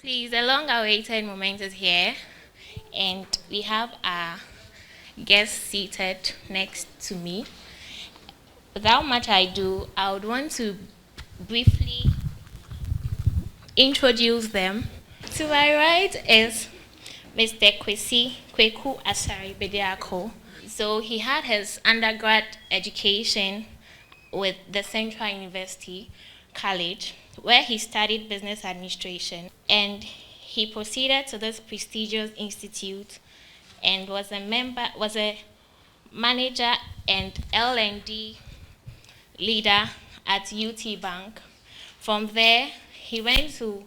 Please, the long-awaited moment is here, and we have our guest seated next to me. Without much ado, I would want to briefly introduce them. To my right is Mr. Kwaku Asare Bediako. So he had his undergrad education with the Central University College, where he studied business administration, and he proceeded to this prestigious institute and was a manager and L&D leader at UT Bank. From there, he went to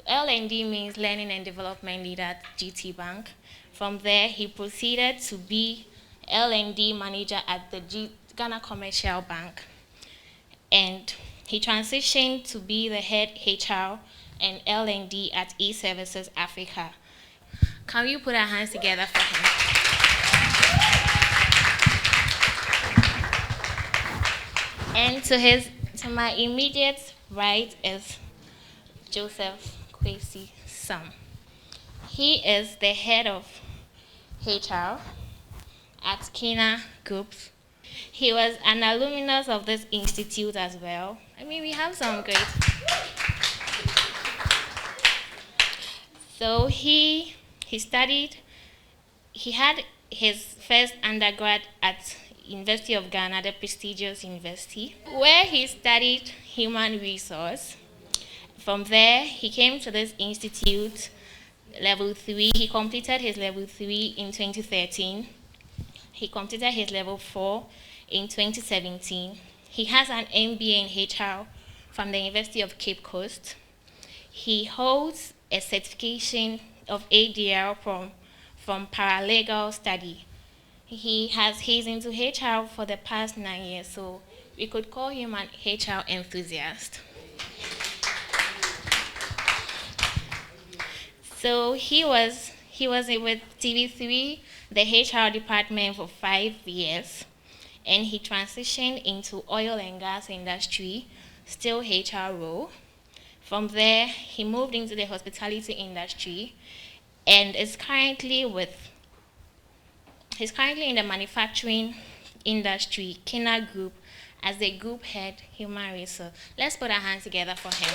L&D means Learning and Development Leader at GT Bank. From there, he proceeded to be L&D manager at the Ghana Commercial Bank. And he transitioned to be the head HR and L&D at E-Services Africa. Can you put our hands together for him? And to my immediate right is Joseph Kwesi Sam. He is the head of HR at Kina Group. He was an alumnus of this institute as well. I mean, we have some great. So he had his first undergrad at University of Ghana, the prestigious university, where he studied human resource. From there, he came to this institute, level 3. He completed his level 3 in 2013. He completed his level 4 in 2017. He has an MBA in HR from the University of Cape Coast. He holds a certification of ADR from paralegal study. He's into HR for the past 9 years, so we could call him an HR enthusiast. So he was with TV3, the HR department, for 5 years, and he transitioned into oil and gas industry, still HR role. From there, he moved into the hospitality industry, and is currently in the manufacturing industry, Kina Group, as the group head human resource. Let's put our hands together for him.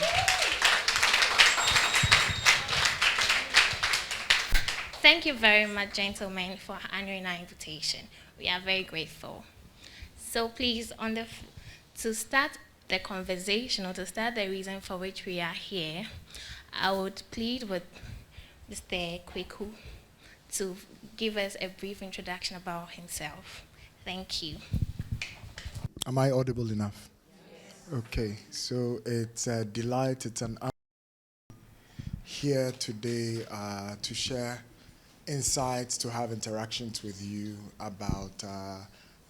Thank you very much, gentlemen, for honoring our invitation. We are very grateful. So please, to start the conversation, or to start the reason for which we are here, I would plead with Mr. Kwaku to give us a brief introduction about himself. Thank you. Am I audible enough? Yes. Okay, so it's a delight, it's an honor here today to share insights, to have interactions with you about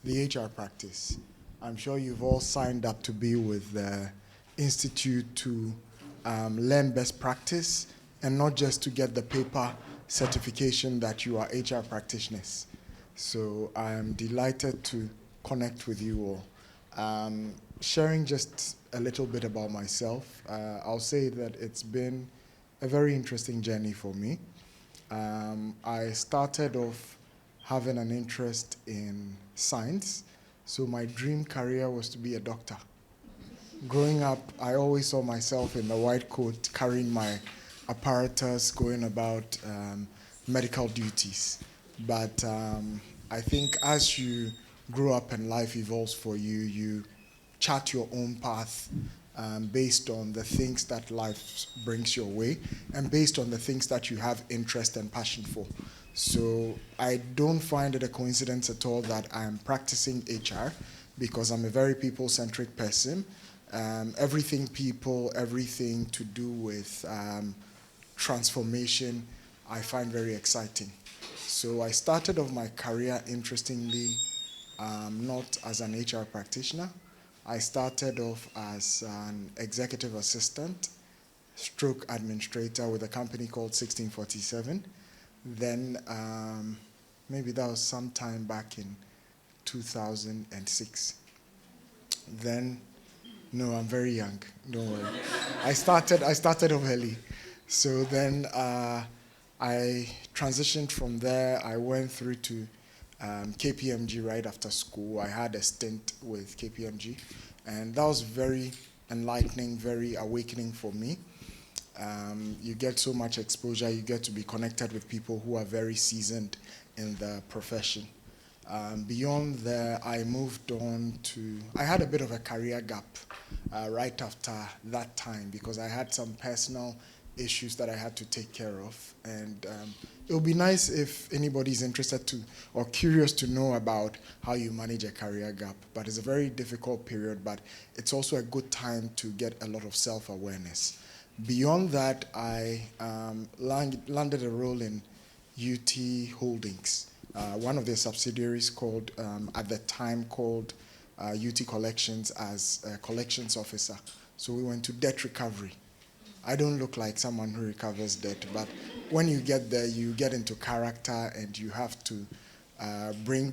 the HR practice. I'm sure you've all signed up to be with the Institute to learn best practice, and not just to get the paper certification that you are HR practitioners. So I'm delighted to connect with you all. Sharing just a little bit about myself, I'll say that it's been a very interesting journey for me. I started off having an interest in science, so my dream career was to be a doctor. Growing up, I always saw myself in the white coat, carrying my apparatus, going about medical duties. But I think as you grow up and life evolves for you, you chart your own path based on the things that life brings your way, and based on the things that you have interest and passion for. So I don't find it a coincidence at all that I'm practicing HR, because I'm a very people-centric person. Everything people, everything to do with transformation, I find very exciting. So I started off my career, interestingly, not as an HR practitioner. I started off as an executive assistant, stroke administrator with a company called 1647. Then maybe that was sometime back in 2006. Then, no, I'm very young, don't worry. I started off early. So then I transitioned from there. I went through to KPMG right after school. I had a stint with KPMG, and that was very enlightening, very awakening for me. You get so much exposure, you get to be connected with people who are very seasoned in the profession. Beyond there, I moved on to, I had a bit of a career gap right after that time because I had some personal issues that I had to take care of. And it would be nice if anybody's interested to or curious to know about how you manage a career gap. But it's a very difficult period, but it's also a good time to get a lot of self-awareness. Beyond that, I landed a role in UT Holdings, one of their subsidiaries called, at the time called UT Collections as a collections officer. So we went to debt recovery. I don't look like someone who recovers debt, but when you get there, you get into character and you have to bring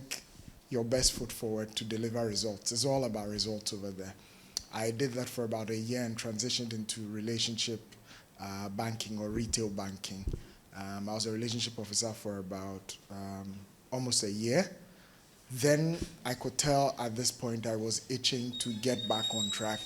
your best foot forward to deliver results. It's all about results over there. I did that for about a year and transitioned into relationship banking or retail banking. I was a relationship officer for about almost a year. Then I could tell at this point I was itching to get back on track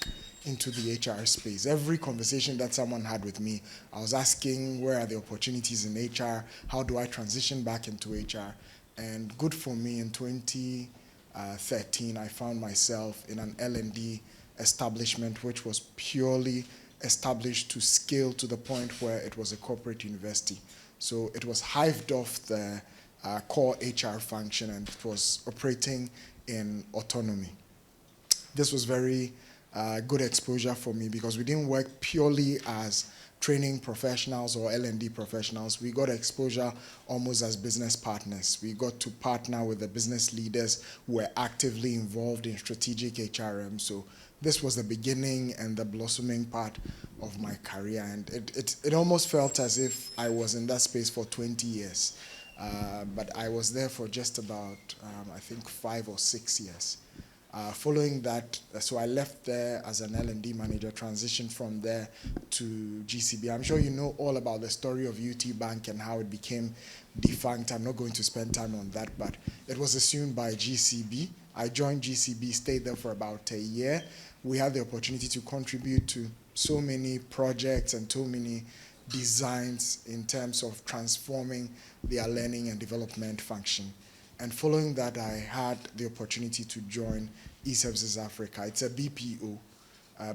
into the HR space. Every conversation that someone had with me, I was asking where are the opportunities in HR, how do I transition back into HR? And good for me, in 2013, I found myself in an L&D establishment which was purely established to scale to the point where it was a corporate university. So it was hived off the core HR function and it was operating in autonomy. This was very good exposure for me because we didn't work purely as training professionals or L&D professionals. We got exposure almost as business partners. We got to partner with the business leaders who were actively involved in strategic HRM. So this was the beginning and the blossoming part of my career. And it almost felt as if I was in that space for 20 years. But I was there for just about, I think, 5 or 6 years. Following that, so I left there as an L&D manager, transitioned from there to GCB. I'm sure you know all about the story of UT Bank and how it became defunct. I'm not going to spend time on that, but it was assumed by GCB. I joined GCB, stayed there for about a year. We had the opportunity to contribute to so many projects and so many designs in terms of transforming their learning and development function. And following that, I had the opportunity to join eServices Africa. It's a BPO,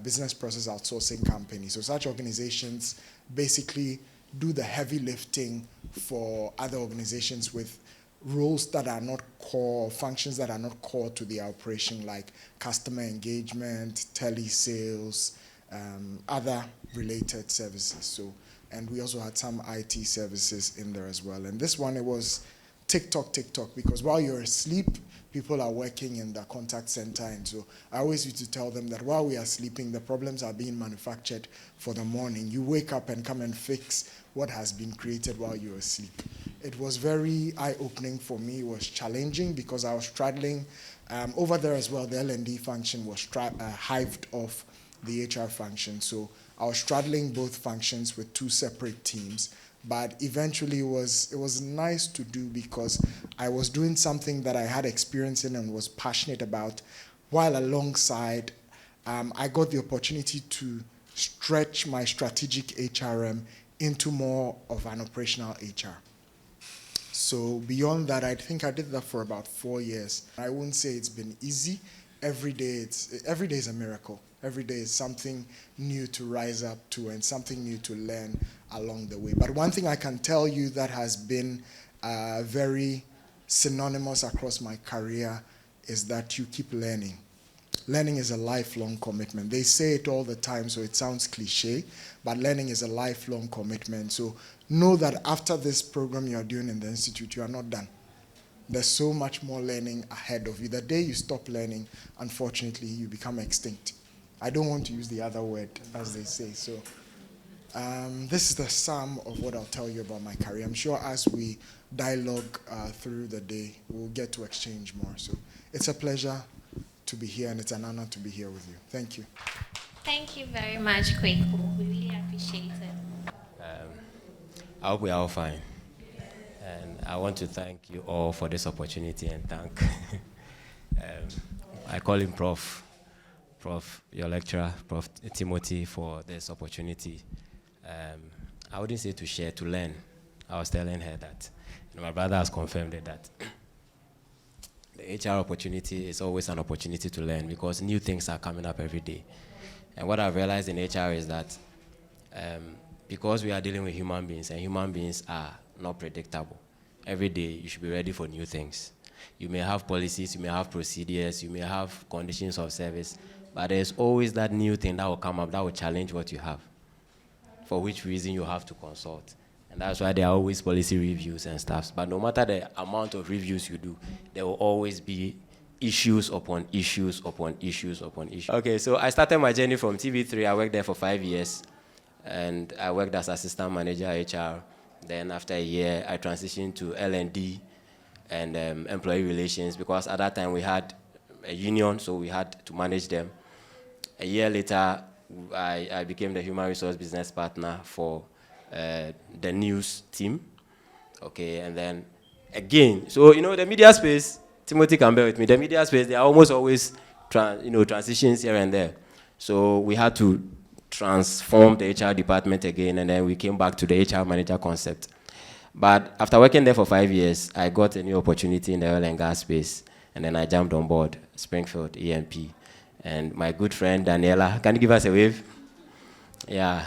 business process outsourcing company. So such organizations basically do the heavy lifting for other organizations with roles that are not core, functions that are not core to the operation, like customer engagement, telesales, other related services. So, and we also had some IT services in there as well. And this one, it was TikTok, because while you're asleep, people are working in the contact center. And so I always used to tell them that while we are sleeping, the problems are being manufactured for the morning. You wake up and come and fix what has been created while you're asleep. It was very eye-opening for me. It was challenging because I was straddling. Over there as well, the L&D function was hived off the HR function. So I was straddling both functions with 2 separate teams. But eventually it was nice to do because I was doing something that I had experience in and was passionate about, while alongside I got the opportunity to stretch my strategic HRM into more of an operational HR. So beyond that, I think I did that for about 4 years. I wouldn't say it's been easy. Every day is a miracle. Every day is something new to rise up to and something new to learn along the way. But one thing I can tell you that has been very synonymous across my career is that you keep learning. Learning is a lifelong commitment. They say it all the time, so it sounds cliche, but learning is a lifelong commitment. So know that after this program you are doing in the institute, you are not done. There's so much more learning ahead of you. The day you stop learning, unfortunately, you become extinct. I don't want to use the other word, as they say. So this is the sum of what I'll tell you about my career. I'm sure as we dialogue through the day, we'll get to exchange more. So it's a pleasure to be here, and it's an honor to be here with you. Thank you. Thank you very much, Kwaku. We really appreciate it. I hope we are all fine. And I want to thank you all for this opportunity and thank, I call him Prof, your lecturer, Prof Timothy, for this opportunity. I wouldn't say to share, to learn. I was telling her that, my brother has confirmed it, that the HR opportunity is always an opportunity to learn because new things are coming up every day. And what I've realized in HR is that because we are dealing with human beings and human beings are not predictable, every day you should be ready for new things. You may have policies, you may have procedures, you may have conditions of service, but there's always that new thing that will come up that will challenge what you have, for which reason you have to consult. And that's why there are always policy reviews and stuff. But no matter the amount of reviews you do, there will always be issues upon issues upon issues upon issues. Okay, so I started my journey from TV3. I worked there for 5 years. And I worked as assistant manager HR. Then after a year, I transitioned to L&D and employee relations because at that time we had a union, so we had to manage them. A year later, I became the human resource business partner for the news team. Okay, and then again, so the media space, Timothy can bear with me, the media space, there are almost always transitions here and there. So we had to transform the HR department again, and then we came back to the HR manager concept. But after working there for 5 years, I got a new opportunity in the oil and gas space, and then I jumped on board Springfield EMP. And my good friend Daniela, can you give us a wave? Yeah,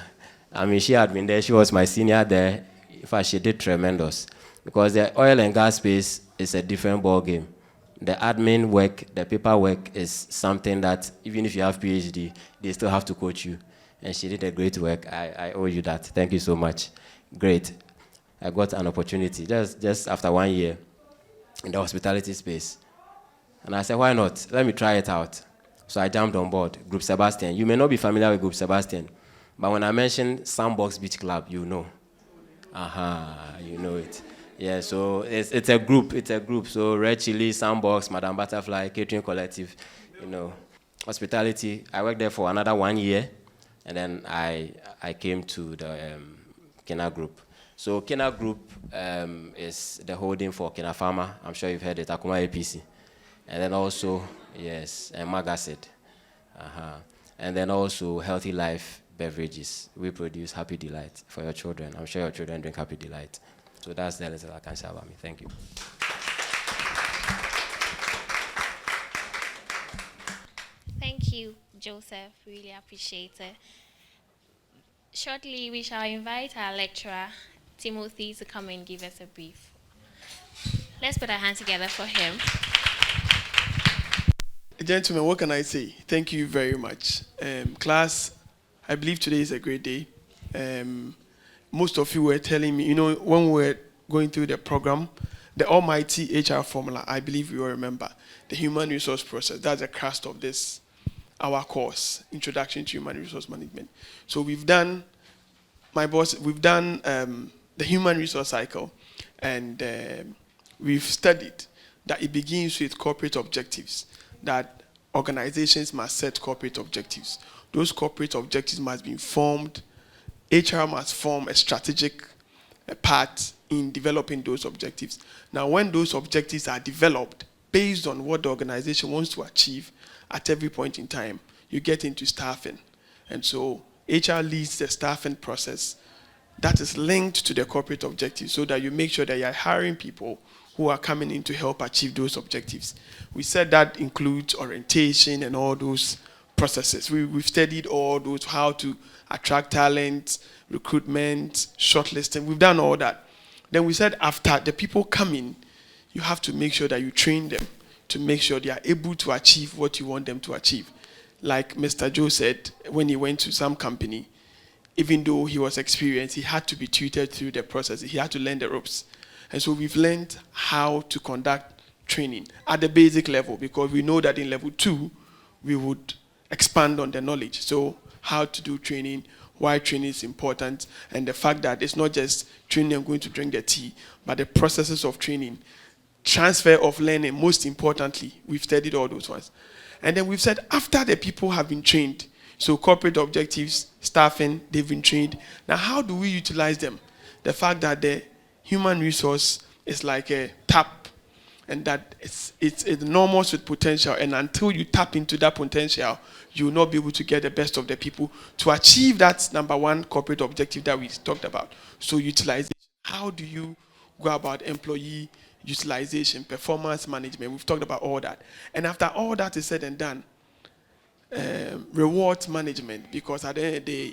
I mean, she had been there. She was my senior there. In fact, she did tremendous because the oil and gas space is a different ball game. The admin work, the paperwork is something that even if you have PhD, they still have to coach you. And she did a great work. I owe you that. Thank you so much. Great. I got an opportunity just after 1 year in the hospitality space. And I said, why not? Let me try it out. So I jumped on board Group Sebastian. You may not be familiar with Group Sebastian, but when I mention Sandbox Beach Club, you know. You know it. Yeah, so it's a group. It's a group. So Red Chili, Sandbox, Madame Butterfly, Catering Collective, hospitality. I worked there for another 1 year. And then I came to the Kina Group. So Kina Group is the holding for Kina Pharma. I'm sure you've heard it, Akuma APC. And then also, yes, and Magacid. And then also Healthy Life Beverages. We produce Happy Delight for your children. I'm sure your children drink Happy Delight. So that's the little I can say about me. Thank you. Thank you, Joseph. Really appreciate it. Shortly, we shall invite our lecturer, Timothy, to come and give us a brief. Let's put our hands together for him. Gentlemen, what can I say? Thank you very much. Class, I believe today is a great day. Most of you were telling me, when we were going through the program, the almighty HR formula, I believe you will remember, the human resource process. That's the crust of this, our course, Introduction to Human Resource Management. So we've done the human resource cycle, and we've studied that it begins with corporate objectives, that organizations must set corporate objectives. Those corporate objectives must be formed. HR must form a strategic part in developing those objectives. Now, when those objectives are developed based on what the organization wants to achieve at every point in time, you get into staffing. And so HR leads the staffing process that is linked to the corporate objectives so that you make sure that you're hiring people who are coming in to help achieve those objectives. We said that includes orientation and all those processes. We've studied all those, how to attract talent, recruitment, shortlisting. We've done all that. Then we said after the people come in, you have to make sure that you train them to make sure they are able to achieve what you want them to achieve. Like Mr. Joe said, when he went to some company, even though he was experienced, he had to be tutored through the process. He had to learn the ropes. And so we've learned how to conduct training at the basic level, because we know that in level 2, we would expand on the knowledge. So how to do training, why training is important, and the fact that it's not just training and going to drink the tea, but the processes of training, transfer of learning, most importantly, we've studied all those ones. And then we've said after the people have been trained, so corporate objectives, staffing, they've been trained. Now, how do we utilize them? the fact that the human resource is like a tap, and that it's enormous with potential, and until you tap into that potential, you will not be able to get the best of the people to achieve that number one corporate objective that we talked about. So utilization. How do you go about employee utilization, performance management? We've talked about all that. And after all that is said and done, reward management, because at the end of the day,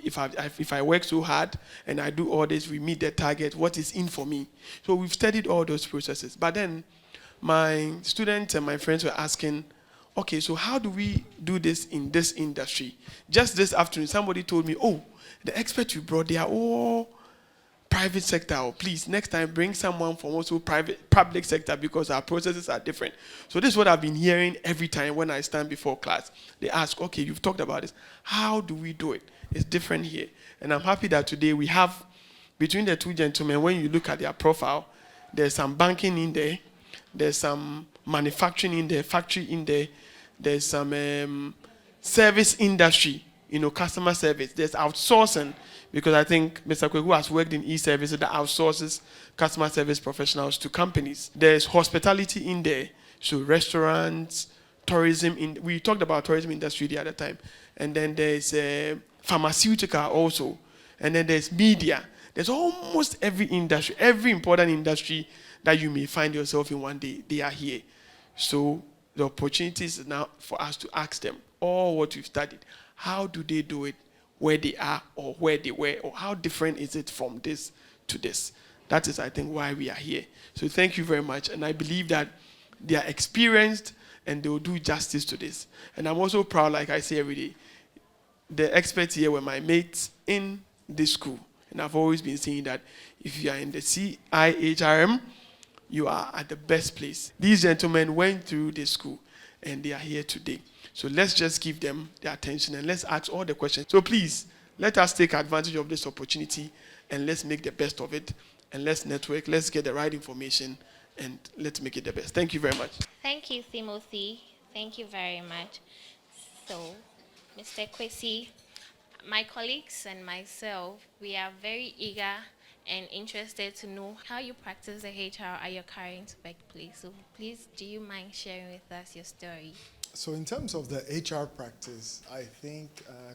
if I work so hard and I do all this, we meet the target, what is in for me? So we've studied all those processes. But then my students and my friends were asking, okay, so how do we do this in this industry? Just this afternoon, somebody told me, oh, the experts you brought, they are all private sector. Or please, next time, bring someone from also public sector, because our processes are different. So this is what I've been hearing every time when I stand before class. They ask, okay, you've talked about this. How do we do it? It's different here. And I'm happy that today we have, between the two gentlemen, when you look at their profile, there's some banking in there, there's some manufacturing in there, factory in there, there's some service industry, customer service. There's outsourcing, because I think Mr. Kwaku has worked in e-services that outsources customer service professionals to companies. There's hospitality in there, so restaurants, tourism. We talked about tourism industry the other time. And then there's pharmaceutical also. And then there's media. There's almost every industry, every important industry that you may find yourself in one day, they are here. So the opportunity is now for us to ask them all what we've studied. How do they do it where they are or where they were, or how different is it from this to this? That is, I think, why we are here. So thank you very much. And I believe that they are experienced and they will do justice to this. And I'm also proud, like I say every day, the experts here were my mates in this school. And I've always been saying that if you are in the CIHRM, you are at the best place. These gentlemen went through this school and they are here today. So let's just give them the attention and let's ask all the questions. So please, let us take advantage of this opportunity and let's make the best of it. And let's network, let's get the right information, and let's make it the best. Thank you very much. Thank you, Timothy. Thank you very much. So, Mr. Kwesi, my colleagues and myself, we are very eager and interested to know how you practice the HR at your current workplace. So please, do you mind sharing with us your story? So in terms of the HR practice, I think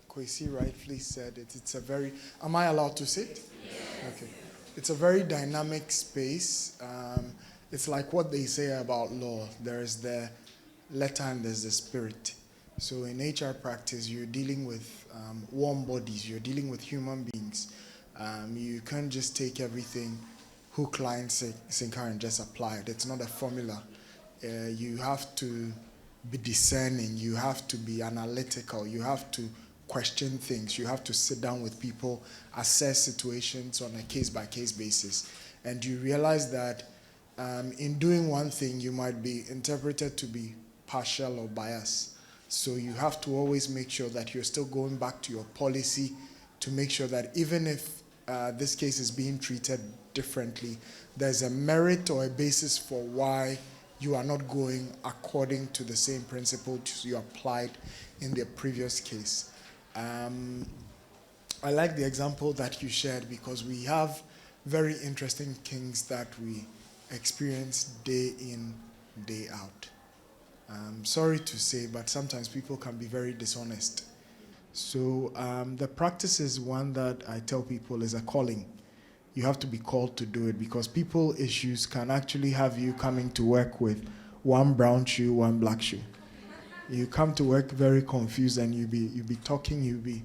Kwesi rightfully said it. It's a very, am I allowed to sit? Yes. Okay. It's a very dynamic space. It's like what they say about law. There's the letter and there's the spirit. So in HR practice, you're dealing with warm bodies. You're dealing with human beings. You can't just take everything hook, line, sinker and just apply it. It's not a formula. You have to be discerning. You have to be analytical. You have to question things. You have to sit down with people, assess situations on a case-by-case basis. And you realize that in doing one thing, you might be interpreted to be partial or biased. So you have to always make sure that you're still going back to your policy to make sure that even if this case is being treated differently, there's a merit or a basis for why you are not going according to the same principles you applied in the previous case. I like the example that you shared because we have very interesting things that we experience day in, day out. Sorry to say, but sometimes people can be very dishonest. So the practice is one that I tell people is a calling. You have to be called to do it because people issues can actually have you coming to work with one brown shoe, one black shoe. You come to work very confused and you be talking, you be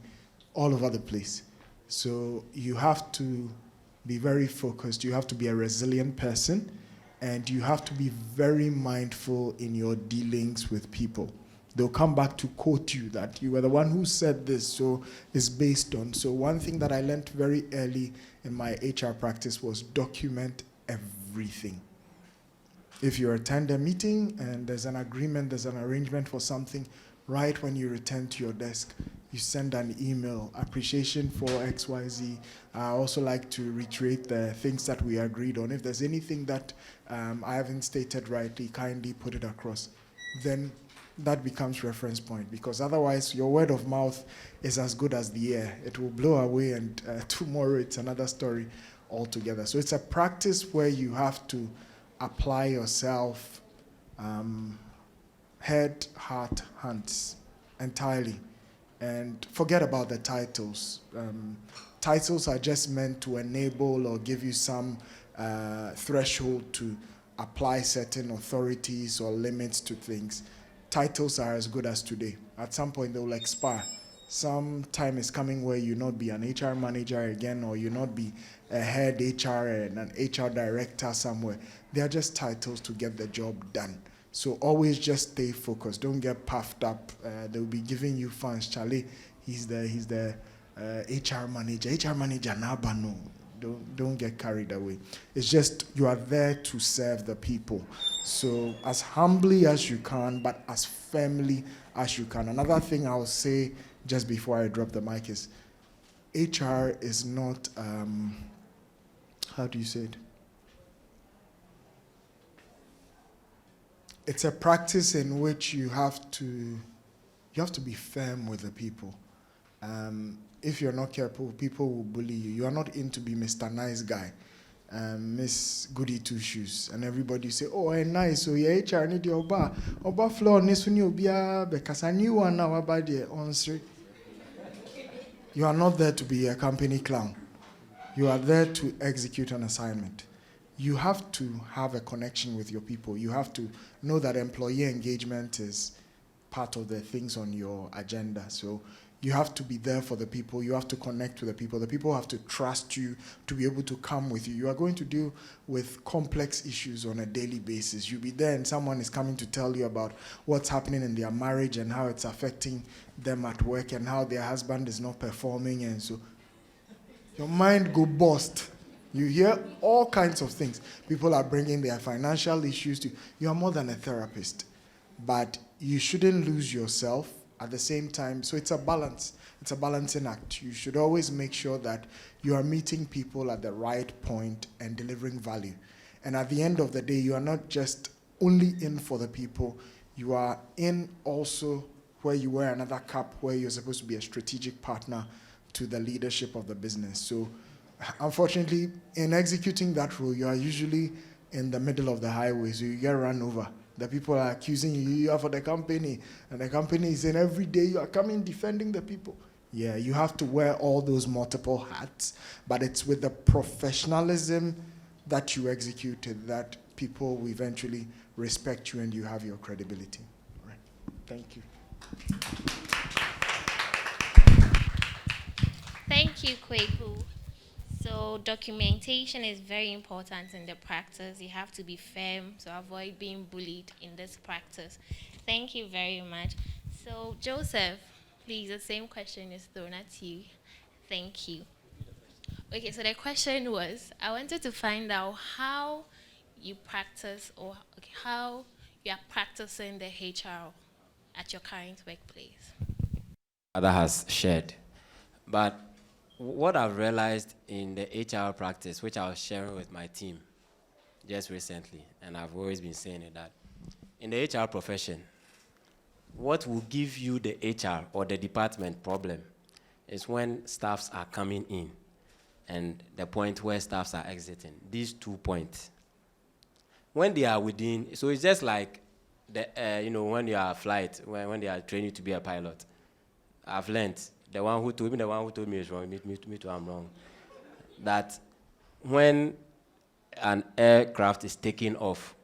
all over the place. So you have to be very focused. You have to be a resilient person and you have to be very mindful in your dealings with people. They'll come back to quote you that you were the one who said this, so it's based on. So one thing that I learned very early in my HR practice was document everything. If you attend a meeting and there's an agreement, there's an arrangement for something, right when you return to your desk, you send an email, appreciation for XYZ. I also like to reiterate the things that we agreed on. If there's anything that I haven't stated rightly, kindly put it across. Then that becomes reference point because otherwise your word of mouth is as good as the air. It will blow away and tomorrow it's another story altogether. So it's a practice where you have to apply yourself, head, heart, hands, entirely. And forget about the titles. Titles are just meant to enable or give you some threshold to apply certain authorities or limits to things. Titles are as good as today. At some point, they will expire. Some time is coming where you not be an HR manager again, or you not be a head HR and an HR director somewhere. They are just titles to get the job done. So always just stay focused. Don't get puffed up. They'll be giving you funds. Charlie, he's the HR manager. HR manager, Nabano. Don't get carried away. It's just you are there to serve the people. So as humbly as you can, but as firmly as you can. Another thing I'll say just before I drop the mic is HR is not, how do you say it? It's a practice in which you have to be firm with the people. If you're not careful, people will bully you. You are not in to be Mr. Nice Guy, Miss Goody Two Shoes, and everybody say, "Oh, I'm nice. So yeah, HR need your oba floor nisuni obia because I knew one now about the answer." You are not there to be a company clown. You are there to execute an assignment. You have to have a connection with your people. You have to know that employee engagement is part of the things on your agenda. So you have to be there for the people. You have to connect with the people. The people have to trust you to be able to come with you. You are going to deal with complex issues on a daily basis. You'll be there and someone is coming to tell you about what's happening in their marriage and how it's affecting them at work and how their husband is not performing. And so your mind go bust. You hear all kinds of things. People are bringing their financial issues to you. You are more than a therapist. But you shouldn't lose yourself at the same time. So it's a balance. It's a balancing act. You should always make sure that you are meeting people at the right point and delivering value. And at the end of the day, you are not just only in for the people. You are in also where you wear another cap, where you're supposed to be a strategic partner to the leadership of the business. So unfortunately, in executing that role, you are usually in the middle of the highway, so you get run over. The people are accusing you, you are for the company, and the company is saying every day you are coming defending the people. Yeah, you have to wear all those multiple hats, but it's with the professionalism that you executed that people will eventually respect you and you have your credibility. All right. Thank you. Thank you, Kwaku. So documentation is very important in the practice. You have to be firm to avoid being bullied in this practice. Thank you very much. So Joseph, please, the same question is thrown at you. Thank you. Okay, so the question was, I wanted to find out how you practice or how you are practicing the HR at your current workplace. That has shared. But what I've realized in the HR practice, which I was sharing with my team just recently, and I've always been saying it, that in the HR profession, what will give you the HR or the department problem is when staffs are coming in and the point where staffs are exiting. These 2 points. When they are within, so it's just like when you are a flight, when they are training to be a pilot. I've learned. The one who told me is wrong. Me too, I'm wrong. That when an aircraft is taking off,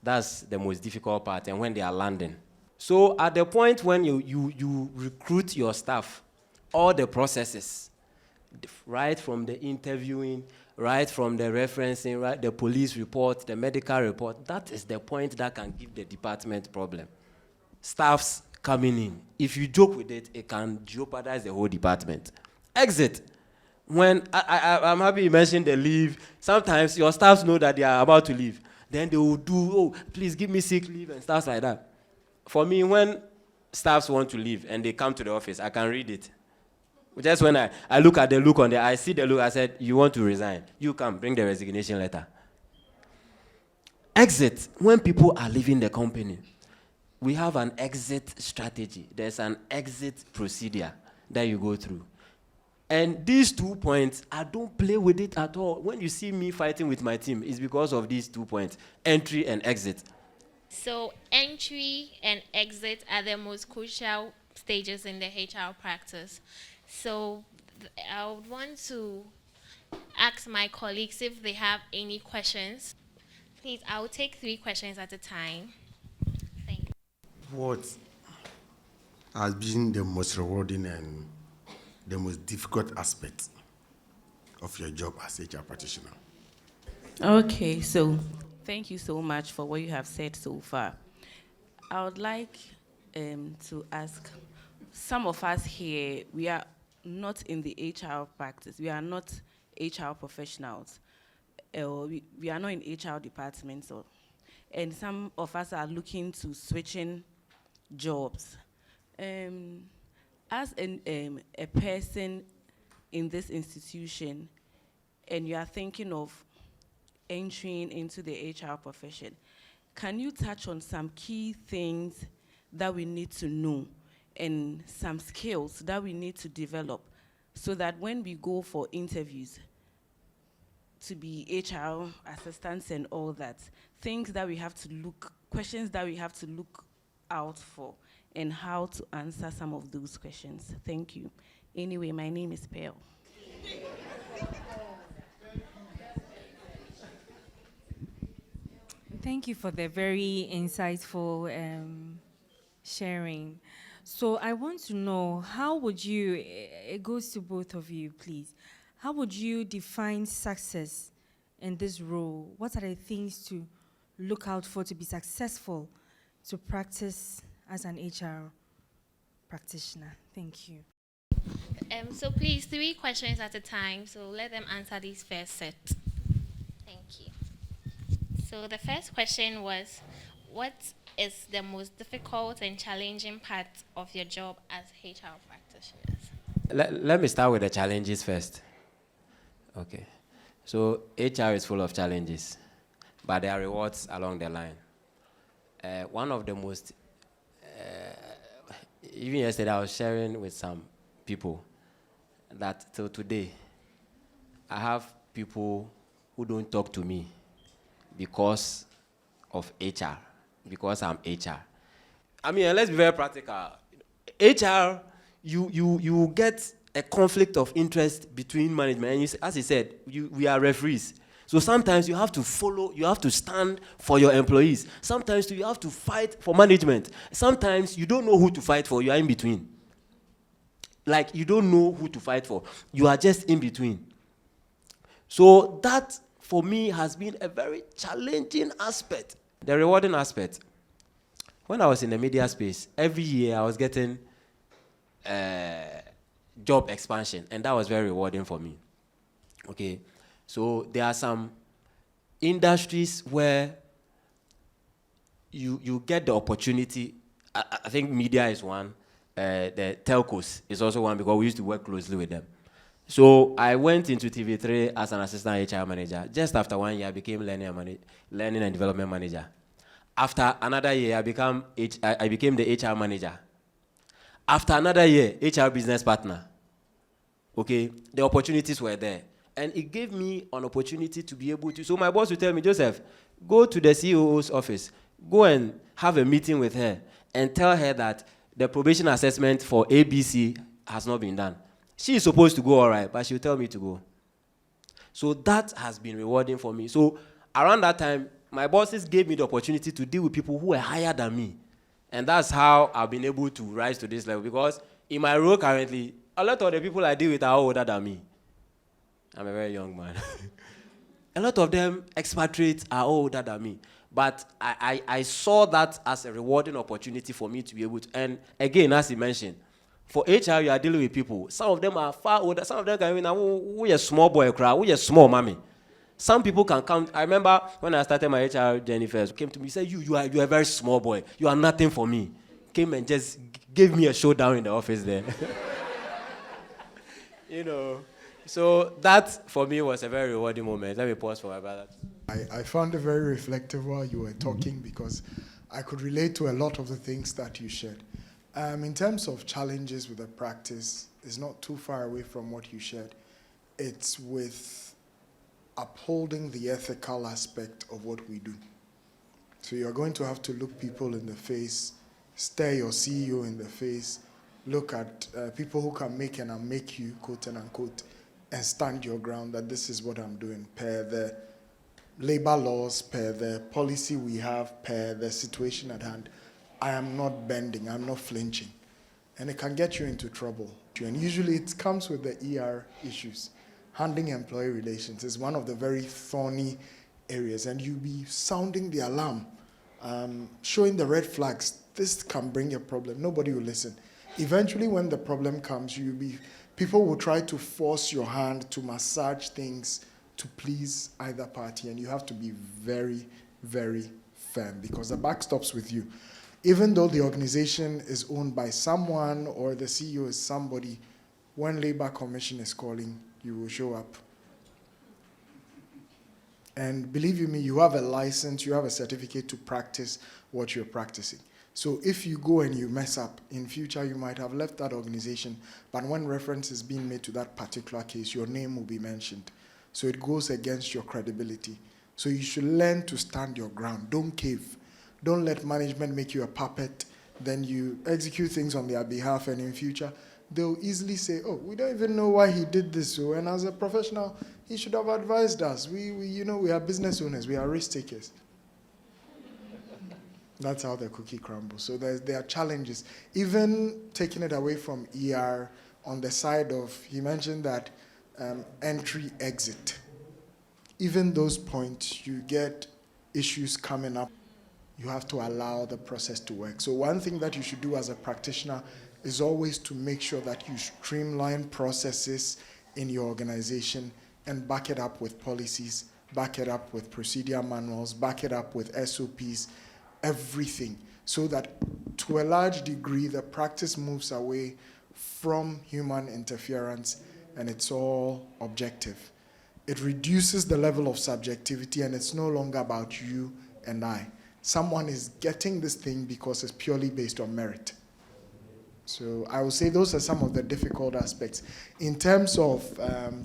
that's the most difficult part, and when they are landing. So at the point when you recruit your staff, all the processes, right from the interviewing, right from the referencing, right, the police report, the medical report, that is the point that can give the department problem. Staffs coming in. If you joke with it, it can jeopardize the whole department. Exit. When I'm happy you mentioned the leave. Sometimes your staffs know that they are about to leave. Then they will do, oh, please give me sick leave and stuff like that. For me, when staffs want to leave and they come to the office, I can read it. Just when I look at the look on the eye, I see the look, I said, you want to resign. You come, bring the resignation letter. Exit. When people are leaving the company, we have an exit strategy. There's an exit procedure that you go through. And these 2 points, I don't play with it at all. When you see me fighting with my team, it's because of these 2 points, entry and exit. So entry and exit are the most crucial stages in the HR practice. So I would want to ask my colleagues if they have any questions. Please, I will take 3 questions at a time. Thank you. What has been the most rewarding and the most difficult aspect of your job as HR practitioner? Okay, so thank you so much for what you have said so far. I would like to ask, some of us here, we are not in the HR practice. We are not HR professionals. We are not in HR departments. And some of us are looking to switching jobs. As a person in this institution, and you are thinking of entering into the HR profession, can you touch on some key things that we need to know and some skills that we need to develop so that when we go for interviews to be HR assistants and all that, things that we have to look, questions that we have to look out for, and how to answer some of those questions? Thank you. Anyway, my name is Pearl. Thank you for the very insightful sharing. So I want to know, how would you, it goes to both of you, please, how would you define success in this role? What are the things to look out for to be successful to practice as an HR practitioner? Thank you. So please, 3 questions at a time. So let them answer these first set. Thank you. So the first question was, what is the most difficult and challenging part of your job as HR practitioners? Let me start with the challenges first. Okay. So HR is full of challenges, but there are rewards along the line. One of the most, even yesterday I was sharing with some people that till today, I have people who don't talk to me because of HR, because I'm HR. I mean, let's be very practical. HR, you get a conflict of interest between management, and as he said, we are referees. So sometimes you have to follow, you have to stand for your employees. Sometimes you have to fight for management. Sometimes you don't know who to fight for, you are in between. Like, you don't know who to fight for. You are just in between. So that, for me, has been a very challenging aspect. The rewarding aspect. When I was in the media space, every year I was getting job expansion, and that was very rewarding for me. Okay, so there are some industries where you get the opportunity. I think media is one. The telcos is also one, because we used to work closely with them. So I went into TV3 as an assistant HR manager. Just after 1 year, I became learning and development manager. After another year, I became the HR manager. After another year, HR business partner. Okay, the opportunities were there. And it gave me an opportunity to be able to, so my boss would tell me, Joseph, go to the CEO's office, go and have a meeting with her and tell her that the probation assessment for ABC has not been done. She is supposed to go all right, but she'll tell me to go. So that has been rewarding for me. So around that time, my bosses gave me the opportunity to deal with people who were higher than me. And that's how I've been able to rise to this level, because in my role currently, a lot of the people I deal with are older than me. I'm a very young man. A lot of them, expatriates, are older than me. But I saw that as a rewarding opportunity for me to be able to, and again, as he mentioned, for HR, you are dealing with people. Some of them are far older. Some of them can be now, we a small boy crowd, we a small mommy. Some people can come. I remember when I started my HR journey first, came to me, said, you are a very small boy. You are nothing for me. Came and just gave me a showdown in the office there. You know. So that, for me, was a very rewarding moment. Let me pause for my brother. I found it very reflective while you were talking, because I could relate to a lot of the things that you shared. In terms of challenges with the practice, it's not too far away from what you shared. It's with upholding the ethical aspect of what we do. So you're going to have to look people in the face, stare your CEO in the face, look at people who can make and unmake you, quote and unquote, and stand your ground that this is what I'm doing per the labor laws, per the policy we have, per the situation at hand. I am not bending, I'm not flinching. And it can get you into trouble. And usually it comes with the ER issues. Handling employee relations is one of the very thorny areas, and you'll be sounding the alarm, showing the red flags. This can bring a problem. Nobody will listen. Eventually, when the problem comes, people will try to force your hand to massage things to please either party, and you have to be very, very firm because the buck stops with you. Even though the organization is owned by someone or the CEO is somebody, when Labor Commission is calling, you will show up. And believe you me, you have a license, you have a certificate to practice what you're practicing. So if you go and you mess up, in future you might have left that organization, but when reference is being made to that particular case, your name will be mentioned. So it goes against your credibility. So you should learn to stand your ground. Don't cave. Don't let management make you a puppet. Then you execute things on their behalf, and in future, they'll easily say, oh, we don't even know why he did this. So, and as a professional, he should have advised us. We are business owners. We are risk takers. That's how the cookie crumbles. So there are challenges. Even taking it away from ER on the side of, he mentioned that entry, exit. Even those points, you get issues coming up. You have to allow the process to work. So one thing that you should do as a practitioner is always to make sure that you streamline processes in your organization and back it up with policies, back it up with procedure manuals, back it up with SOPs, everything, so that to a large degree the practice moves away from human interference and it's all objective. It reduces the level of subjectivity and it's no longer about you and I. Someone is getting this thing because it's purely based on merit. So I would say those are some of the difficult aspects. In terms of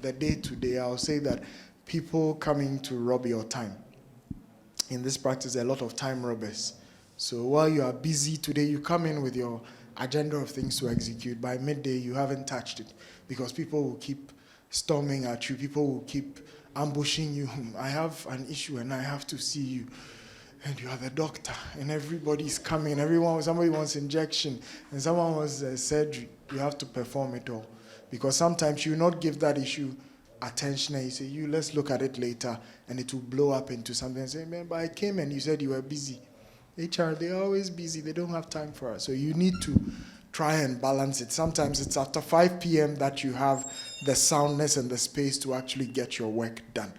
the day-to-day, I would say that people coming to rob your time. In this practice, there are a lot of time robbers. So while you are busy today, you come in with your agenda of things to execute. By midday, you haven't touched it because people will keep storming at you. People will keep ambushing you. I have an issue and I have to see you. And you are the doctor, and everybody's coming. Somebody wants injection, and someone wants surgery. You have to perform it all, because sometimes you not give that issue attention, and you say, let's look at it later, and it will blow up into something. And say, man, but I came and you said you were busy. HR, they're always busy. They don't have time for us. So you need to try and balance it. Sometimes it's after 5 p.m. that you have the soundness and the space to actually get your work done.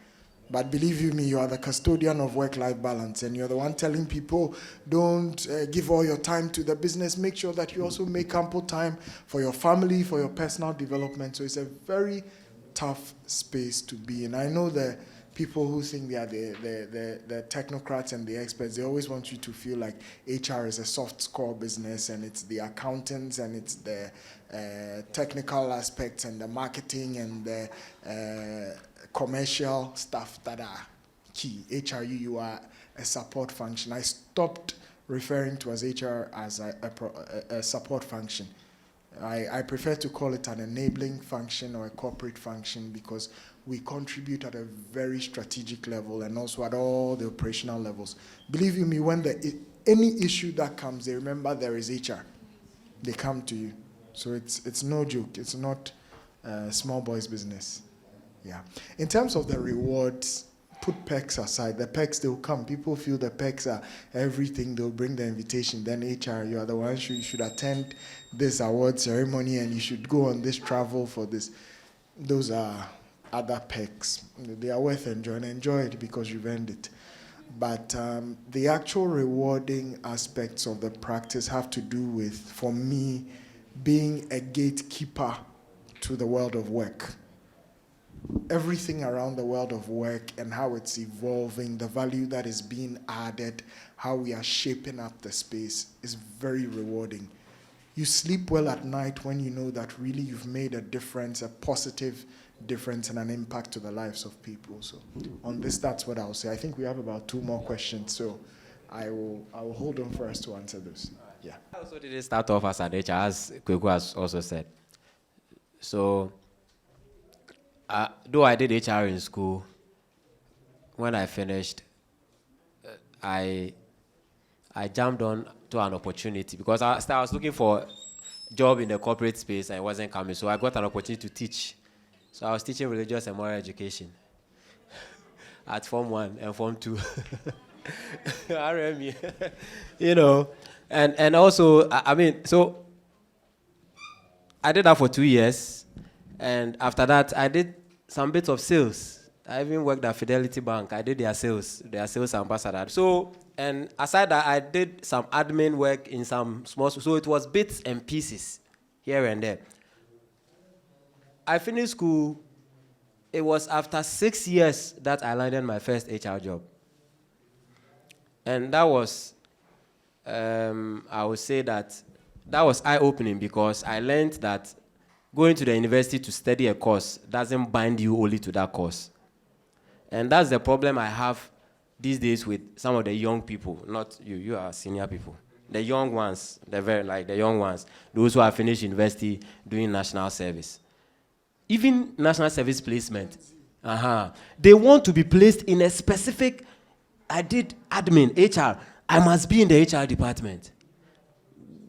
But believe you me, you are the custodian of work-life balance, and you're the one telling people, don't give all your time to the business. Make sure that you also make ample time for your family, for your personal development. So it's a very tough space to be in. I know the people who think they are the technocrats and the experts, they always want you to feel like HR is a soft core business, and it's the accountants, and it's the technical aspects, and the marketing, and the commercial stuff that are key. HR, you are a support function. I stopped referring to as HR as a support function. I prefer to call it an enabling function or a corporate function, because we contribute at a very strategic level and also at all the operational levels. Believe you me, when any issue that comes, they remember there is HR. They come to you. So it's no joke. It's not small boys business. Yeah. In terms of the rewards, put perks aside. The perks, they'll come. People feel the perks are everything. They'll bring the invitation. Then HR, you are the ones you should attend this award ceremony, and you should go on this travel for this. Those are other perks. They are worth enjoying. Enjoy it because you've earned it. But the actual rewarding aspects of the practice have to do with, for me, being a gatekeeper to the world of work. Everything around the world of work and how it's evolving, the value that is being added, how we are shaping up the space is very rewarding. you sleep well at night when you know that really you've made a difference, a positive difference and an impact to the lives of people. So on this, that's what I'll say. I think we have about 2 more questions, so I will hold on for us to answer those. Yeah. I also didn't start off as an HR, as Kwaku has also said. So, though I did HR in school, when I finished, I jumped on to an opportunity because I was looking for a job in the corporate space and it wasn't coming. So I got an opportunity to teach. So I was teaching religious and moral education at Form 1 and Form 2. RME. You know, and also, I mean, so I did that for 2 years. And after that, I did some bits of sales. I even worked at Fidelity Bank. I did their sales ambassador. So, and aside that, I did some admin work in some small, so it was bits and pieces here and there. I finished school. It was after 6 years that I landed my first HR job. And that was, I would say that was eye-opening because I learned that going to the university to study a course doesn't bind you only to that course. And that's the problem I have these days with some of the young people, not you, you are senior people. The young ones, the young ones, those who have finished university doing national service. Even national service placement, they want to be placed in a specific, I did admin, HR, I must be in the HR department.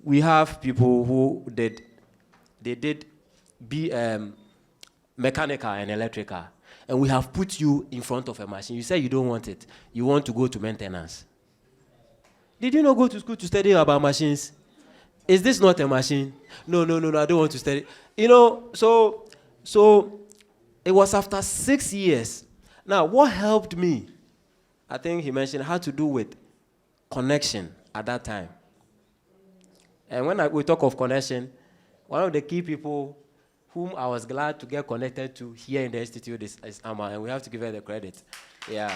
We have people who did mechanical and electrical, and we have put you in front of a machine. You say you don't want it. You want to go to maintenance. Did you not go to school to study about machines? Is this not a machine? No, I don't want to study. You know, so it was after 6 years. Now, what helped me, I think he mentioned, had to do with connection at that time. And when we talk of connection, one of the key people whom I was glad to get connected to here in the institute is Amma, and we have to give her the credit. Yeah.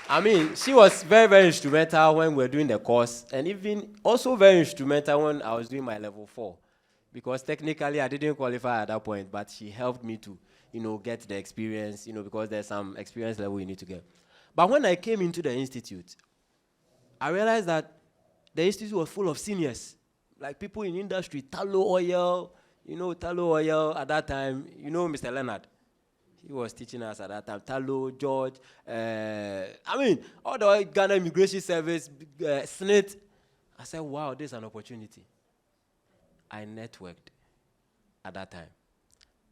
I mean, she was very, very instrumental when we were doing the course, and even also very instrumental when I was doing my level 4. Because technically I didn't qualify at that point, but she helped me to, get the experience, because there's some experience level you need to get. But when I came into the institute, I realized that the institute was full of seniors, like people in industry, tallow oil, tallow oil at that time, Mr. Leonard. He was teaching us at that time, tallow, George, all the Ghana Immigration Service, SNIT. I said, wow, this is an opportunity. I networked at that time.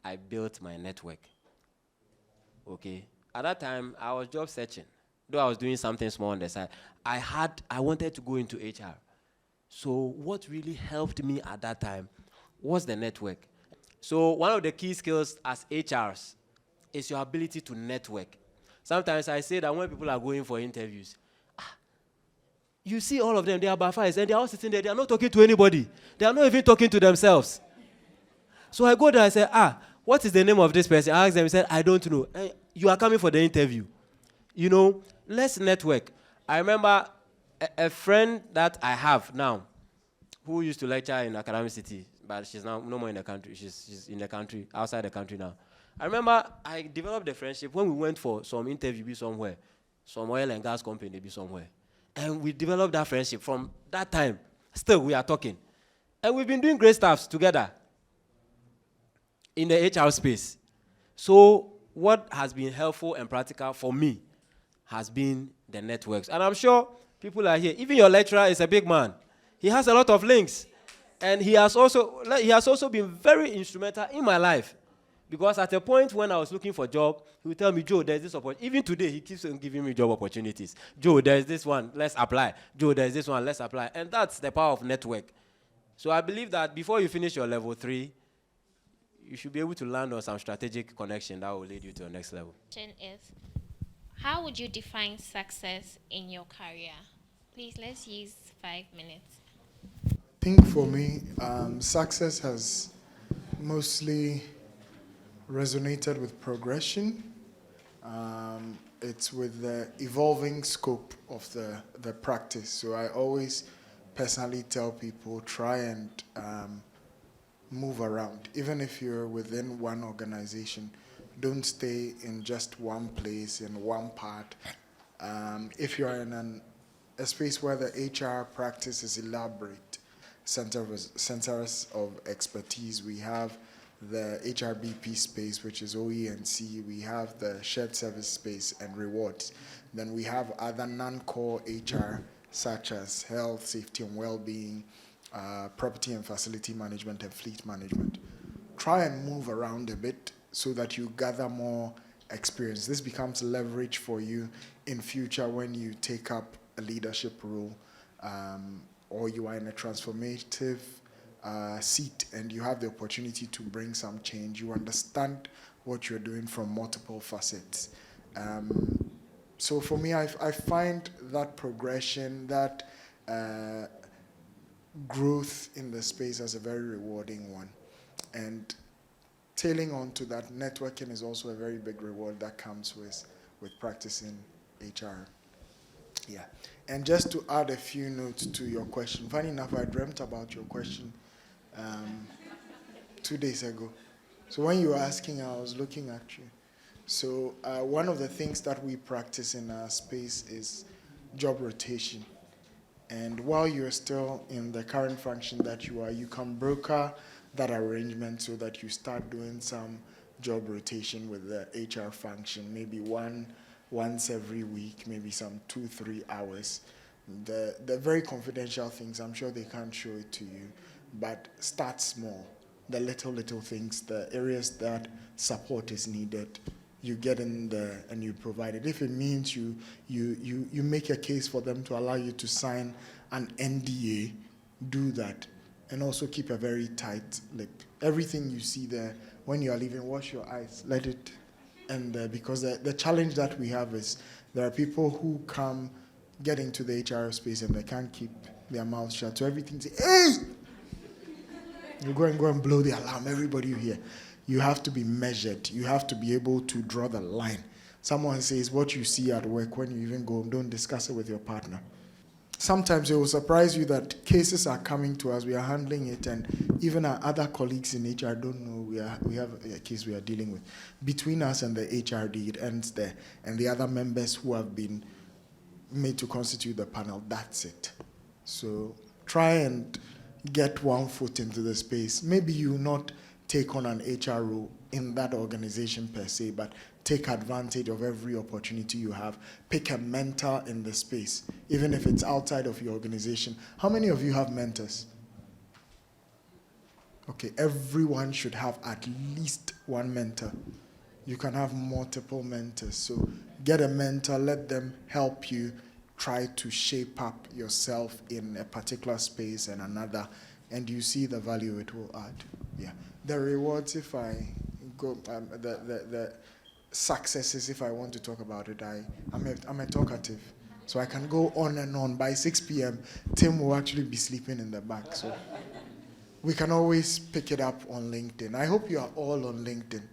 I built my network. Okay. At that time, I was job searching. Though I was doing something small on the side, I wanted to go into HR. So what really helped me at that time was the network. So one of the key skills as HRs is your ability to network. Sometimes I say that when people are going for interviews, you see all of them, they are Bafais, and they are all sitting there, they are not talking to anybody. They are not even talking to themselves. So I go there, I say, what is the name of this person? I ask them, he said, I don't know. You are coming for the interview. Let's network. I remember a friend that I have now, who used to lecture in Academic City, but she's now no more in the country. She's in the country, outside the country now. I remember I developed a friendship when we went for some interview be somewhere, some oil and gas company be somewhere. And we developed that friendship. From that time, still we are talking. And we've been doing great stuff together in the HR space. So what has been helpful and practical for me has been the networks. And I'm sure people are here. Even your lecturer is a big man. He has a lot of links. And he has also been very instrumental in my life. Because at a point when I was looking for a job, he would tell me, Joe, there's this opportunity. Even today, he keeps on giving me job opportunities. Joe, there's this one, let's apply. Joe, there's this one, let's apply. And that's the power of network. So I believe that before you finish your level 3, you should be able to land on some strategic connection that will lead you to the next level. Question is, how would you define success in your career? Please, let's use 5 minutes. I think for me, success has mostly resonated with progression. It's with the evolving scope of the practice. So I always personally tell people, try and move around. Even if you're within one organization, don't stay in just one place, in one part. If you're in a space where the HR practice is elaborate, centers of expertise, we have the HRBP space, which is OE&C, we have the shared service space and rewards. Then we have other non-core HR, such as health, safety and well-being, property and facility management, and fleet management. Try and move around a bit so that you gather more experience. This becomes leverage for you in future when you take up a leadership role, or you are in a transformative seat and you have the opportunity to bring some change. You understand what you're doing from multiple facets. So for me, I find that progression, that growth in the space as a very rewarding one. And tailing on to that, networking is also a very big reward that comes with practicing HR. Yeah. And just to add a few notes to your question, funny enough, I dreamt about your question 2 days ago. So when you were asking, I was looking at you. So one of the things that we practice in our space is job rotation. And while you're still in the current function that you are, you can broker that arrangement so that you start doing some job rotation with the HR function, maybe once every week, maybe some 2-3 hours. The very confidential things, I'm sure they can't show it to you, but start small. The little things, the areas that support is needed, you get in there and you provide it. If it means you make a case for them to allow you to sign an NDA, do that. And also keep a very tight lip. Everything you see there, when you are leaving, wash your eyes, let it. And because the challenge that we have is there are people who come, get into the HR space and they can't keep their mouths shut. So everything say, hey! You go and blow the alarm, everybody you hear. You have to be measured. You have to be able to draw the line. Someone says what you see at work, when you even go, don't discuss it with your partner. Sometimes it will surprise you that cases are coming to us, we are handling it, and even our other colleagues in HR don't know we have a case we are dealing with. Between us and the HRD, it ends there. And the other members who have been made to constitute the panel, that's it. So try and get one foot into the space. Maybe you not take on an HR role in that organization per se, but take advantage of every opportunity you have. Pick a mentor in the space, even if it's outside of your organization. How many of you have mentors? Okay, everyone should have at least one mentor. You can have multiple mentors. So get a mentor, let them help you try to shape up yourself in a particular space and another, and you see the value it will add. Yeah. The rewards, if I go, the successes, if I want to talk about it, I'm a talkative. So I can go on and on. By 6 p.m., Tim will actually be sleeping in the back. So we can always pick it up on LinkedIn. I hope you are all on LinkedIn.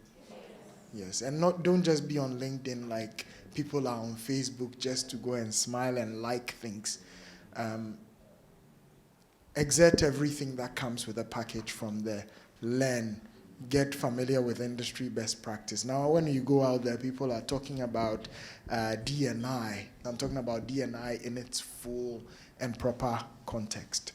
Yes, and don't just be on LinkedIn like people are on Facebook just to go and smile and like things. Exert everything that comes with a package from there. Learn. Get familiar with industry best practice. Now, when you go out there, people are talking about D&I. I'm talking about D&I in its full and proper context.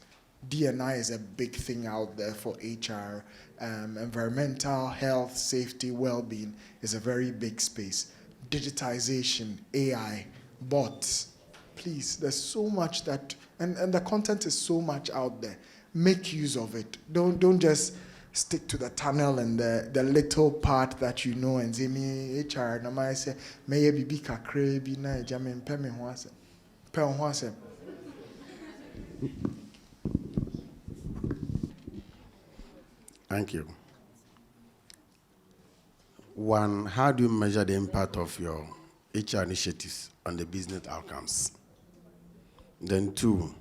D&I is a big thing out there for HR. Environmental, health, safety, well-being is a very big space. Digitization, AI, bots. Please, there's so much that, and the content is so much out there. Make use of it. Don't just stick to the tunnel and the little part that you know and say, me HR, na I say, may be kakre bi na jamin pe me ho ase. Pe ho ase. Thank you. One, how do you measure the impact of your HR initiatives on the business outcomes? Then two,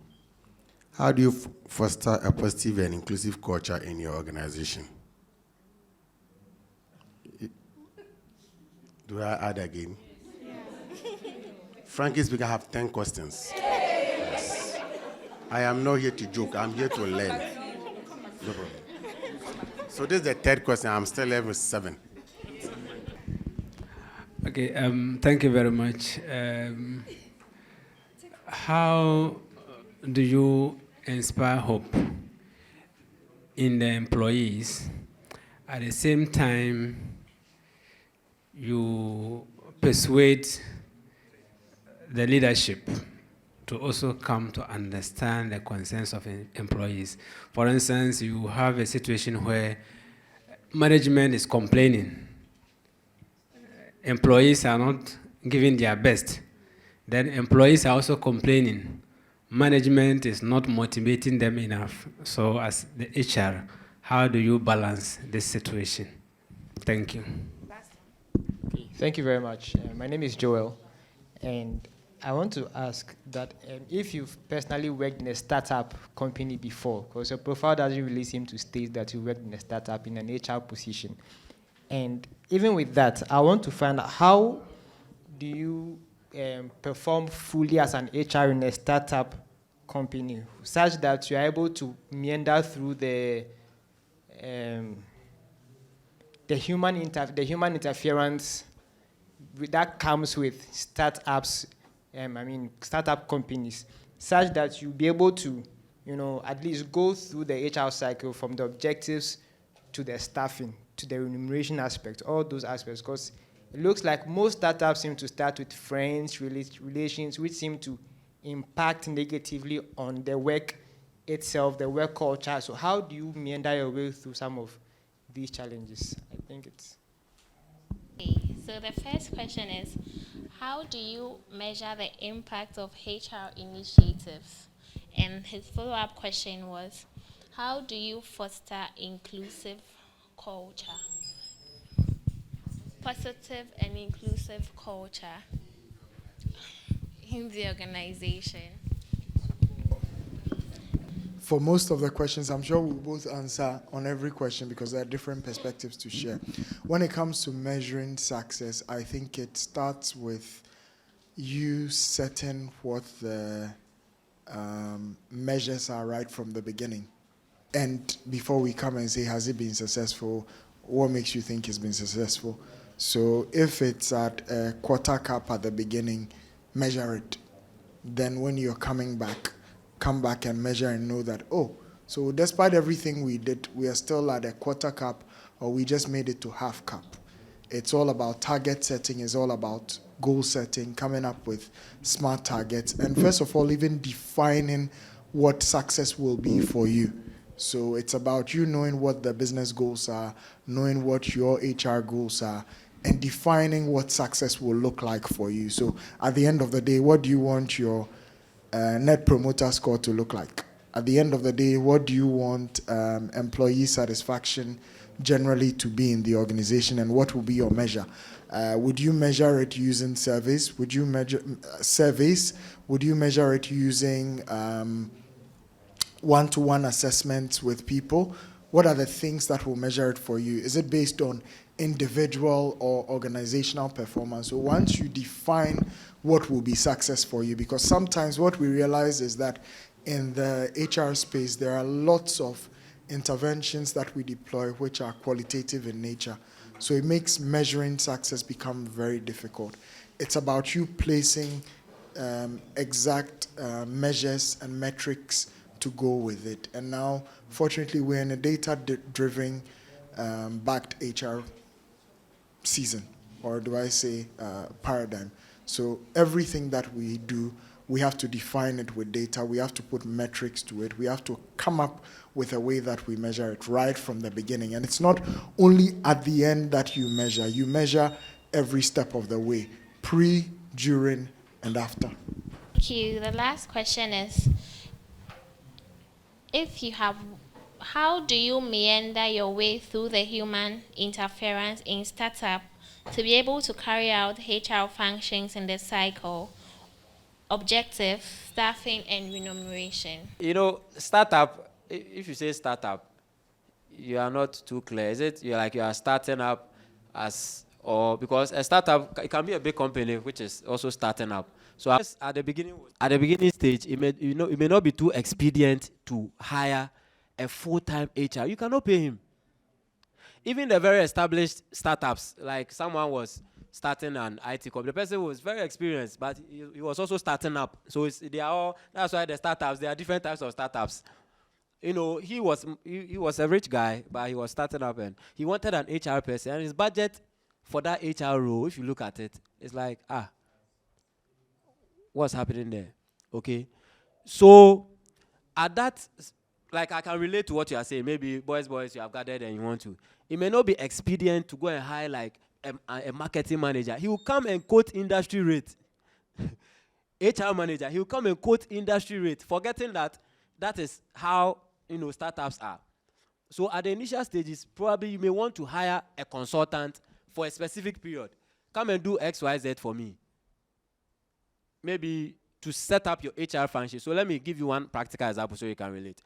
how do you foster a positive and inclusive culture in your organization? Do I add again? Yeah. Frankly speaking, I have 10 questions. Yes. I am not here to joke. I'm here to learn. No problem. So this is the third question. I'm still level 7. Okay, thank you very much. How do you inspire hope in the employees? At the same time, you persuade the leadership to also come to understand the concerns of employees. For instance, you have a situation where management is complaining. Employees are not giving their best. Then employees are also complaining. Management is not motivating them enough. So as the HR, how do you balance this situation? Thank you. Okay, thank you very much. My name is Joel, and I want to ask that if you've personally worked in a startup company before, because your profile doesn't really seem to state that you worked in a startup in an HR position. And even with that, I want to find out how do you perform fully as an HR in a startup company, such that you are able to meander through the human interference that comes with startups. Startup companies, such that you'll be able to, at least go through the HR cycle from the objectives to the staffing, to the remuneration aspect, all those aspects, because it looks like most startups seem to start with friends, relations, which seem to impact negatively on the work itself, the work culture. So how do you meander your way through some of these challenges? I think it's... Okay, so the first question is, how do you measure the impact of HR initiatives? And his follow-up question was, how do you foster inclusive culture? Positive and inclusive culture in the organization. For most of the questions, I'm sure we'll both answer on every question because there are different perspectives to share. When it comes to measuring success, I think it starts with you setting what the measures are right from the beginning. And before we come and say, has it been successful? What makes you think it's been successful? So if it's at a quarter cap at the beginning, measure it. Then when you're coming back, come back and measure and know that, oh, so despite everything we did, we are still at a quarter cap, or we just made it to half cap. It's all about target setting, it's all about goal setting, coming up with smart targets, and first of all, even defining what success will be for you. So it's about you knowing what the business goals are, knowing what your HR goals are, and defining what success will look like for you. So at the end of the day, what do you want your net promoter score to look like? At the end of the day, what do you want employee satisfaction generally to be in the organization, and what will be your measure? Would you measure it using surveys? Would you measure surveys? Would you measure it using one-to-one assessments with people? What are the things that will measure it for you? Is it based on individual or organizational performance? So once you define what will be success for you, because sometimes what we realize is that in the HR space, there are lots of interventions that we deploy which are qualitative in nature. So it makes measuring success become very difficult. It's about you placing exact measures and metrics to go with it. And now, fortunately, we're in a data-driven backed HR season, or do I say paradigm. So everything that we do, we have to define it with data, we have to put metrics to it, we have to come up with a way that we measure it right from the beginning. And it's not only at the end that you measure every step of the way, pre, during, and after. Thank you. The last question is, how do you meander your way through the human interference in startup to be able to carry out HR functions in the cycle, objective, staffing, and remuneration? Startup, if you say startup, you are not too clear. Is it you are starting up as or because a startup, it can be a big company which is also starting up. So at the beginning stage, it may not be too expedient to hire a full-time HR. You cannot pay him. Even the very established startups, like someone was starting an IT company, the person was very experienced, but he was also starting up. So that's why the startups, there are different types of startups. He was a rich guy, but he was starting up and he wanted an HR person, and his budget for that HR role, if you look at it, it's like, what's happening there? Okay. So at that, like, I can relate to what you are saying. Maybe boys, you have gathered and you want to. It may not be expedient to go and hire like a marketing manager. He will come and quote industry rate. HR manager, he will come and quote industry rate, forgetting that is how startups are. So at the initial stages, probably you may want to hire a consultant for a specific period. Come and do X, Y, Z for me. Maybe to set up your HR function. So let me give you one practical example so you can relate.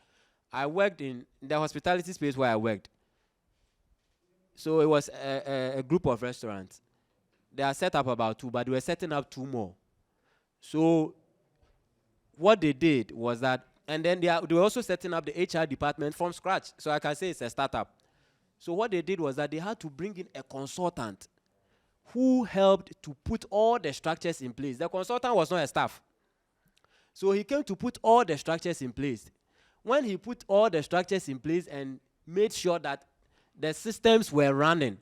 I worked in the hospitality space where I worked. So it was a group of restaurants. They are set up about 2, but they were setting up 2 more. So what they did was that, and then they were also setting up the HR department from scratch. So I can say it's a startup. So what they did was that they had to bring in a consultant who helped to put all the structures in place. The consultant was not a staff. So he came to put all the structures in place. When he put all the structures in place and made sure that the systems were running,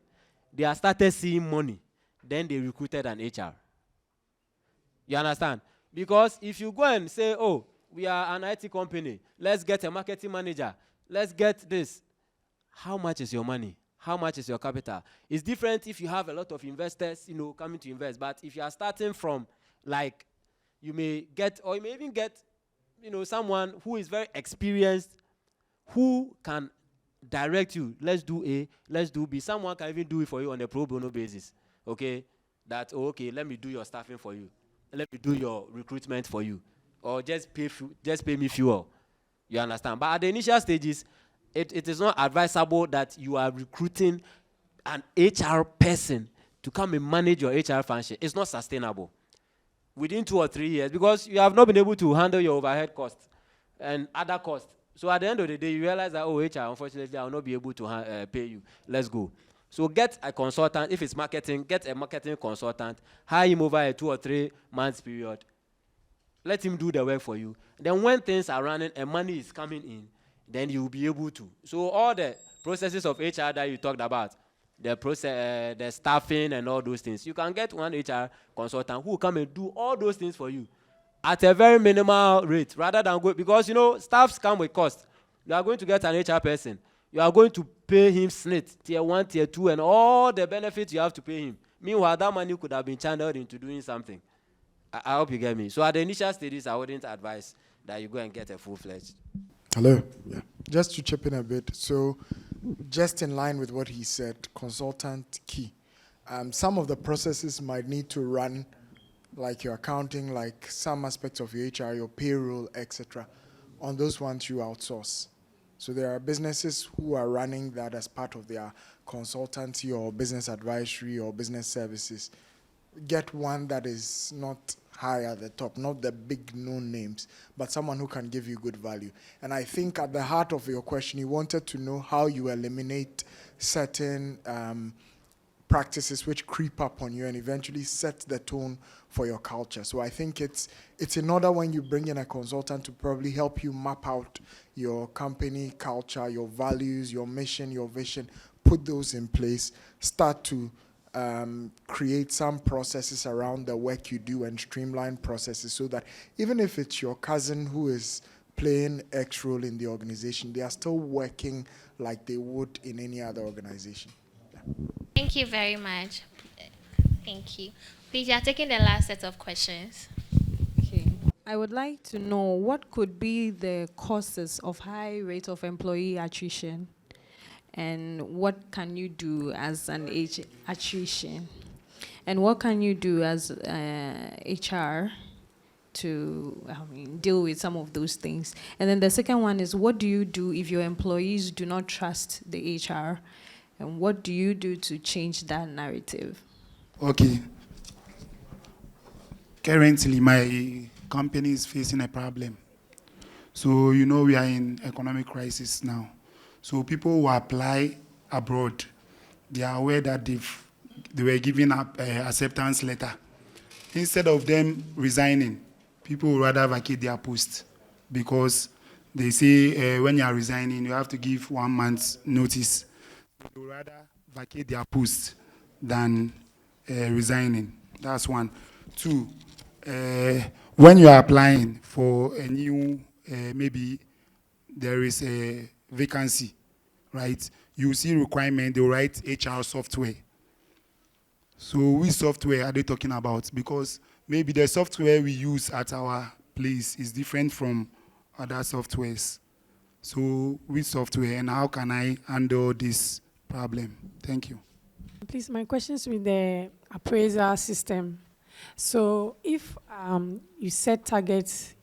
they started seeing money. Then they recruited an HR. You understand? Because if you go and say, oh, we are an IT company, let's get a marketing manager, let's get this. How much is your money? How much is your capital? It's different if you have a lot of investors, coming to invest. But if you are starting from, like, you may get, or you may even get, someone who is very experienced, who can direct you. Let's do A, let's do B. Someone can even do it for you on a pro bono basis. Okay? That, okay, let me do your staffing for you. Let me do your recruitment for you. Or just pay me fuel. You understand? But at the initial stages, it is not advisable that you are recruiting an HR person to come and manage your HR function. It's not sustainable within 2 or 3 years, because you have not been able to handle your overhead costs and other costs. So at the end of the day, you realize that, oh, HR, unfortunately, I will not be able to pay you. Let's go. So get a consultant. If it's marketing, get a marketing consultant. Hire him over a 2 or 3 months period. Let him do the work for you. Then when things are running and money is coming in, then you will be able to. So all the processes of HR that you talked about, the staffing and all those things, you can get one HR consultant who will come and do all those things for you at a very minimal rate, rather than go, because staffs come with cost. You are going to get an HR person. You are going to pay him SNIT, tier 1, tier 2, and all the benefits you have to pay him. Meanwhile, that money could have been channeled into doing something. I hope you get me. So at the initial stages, I wouldn't advise that you go and get a full-fledged. Hello. Yeah. Just to chip in a bit. So just in line with what he said, consultant key. Some of the processes might need to run, like your accounting, like some aspects of your HR, your payroll, etc. On those ones, you outsource. So there are businesses who are running that as part of their consultancy or business advisory or business services. Get one that is not high at the top, not the big known names, but someone who can give you good value. And I think at the heart of your question, you wanted to know how you eliminate certain practices which creep up on you and eventually set the tone for your culture. So I think it's in order when you bring in a consultant to probably help you map out your company culture, your values, your mission, your vision, put those in place, start to create some processes around the work you do and streamline processes so that even if it's your cousin who is playing X role in the organization, they are still working like they would in any other organization. Yeah. Thank you very much. Thank you. Please, you are taking the last set of questions. Okay. I would like to know what could be the causes of high rate of employee attrition, and what can you do as an attrition, and what can you do as HR to deal with some of those things. And then the second one is, what do you do if your employees do not trust the HR? And what do you do to change that narrative? Okay. Currently, my company is facing a problem. So, we are in economic crisis now. So people who apply abroad, they are aware that they were given up acceptance letter. Instead of them resigning, people would rather vacate their post because they say when you are resigning, you have to give 1 month's notice. They would rather vacate their post than resigning. That's one. Two, when you are applying for a new, maybe there is a vacancy, right? You see requirement, they will write HR software. So which software are they talking about? Because maybe the software we use at our place is different from other softwares. So which software and how can I handle this problem? Thank you. Please, my question is with the appraisal system. So if you set targets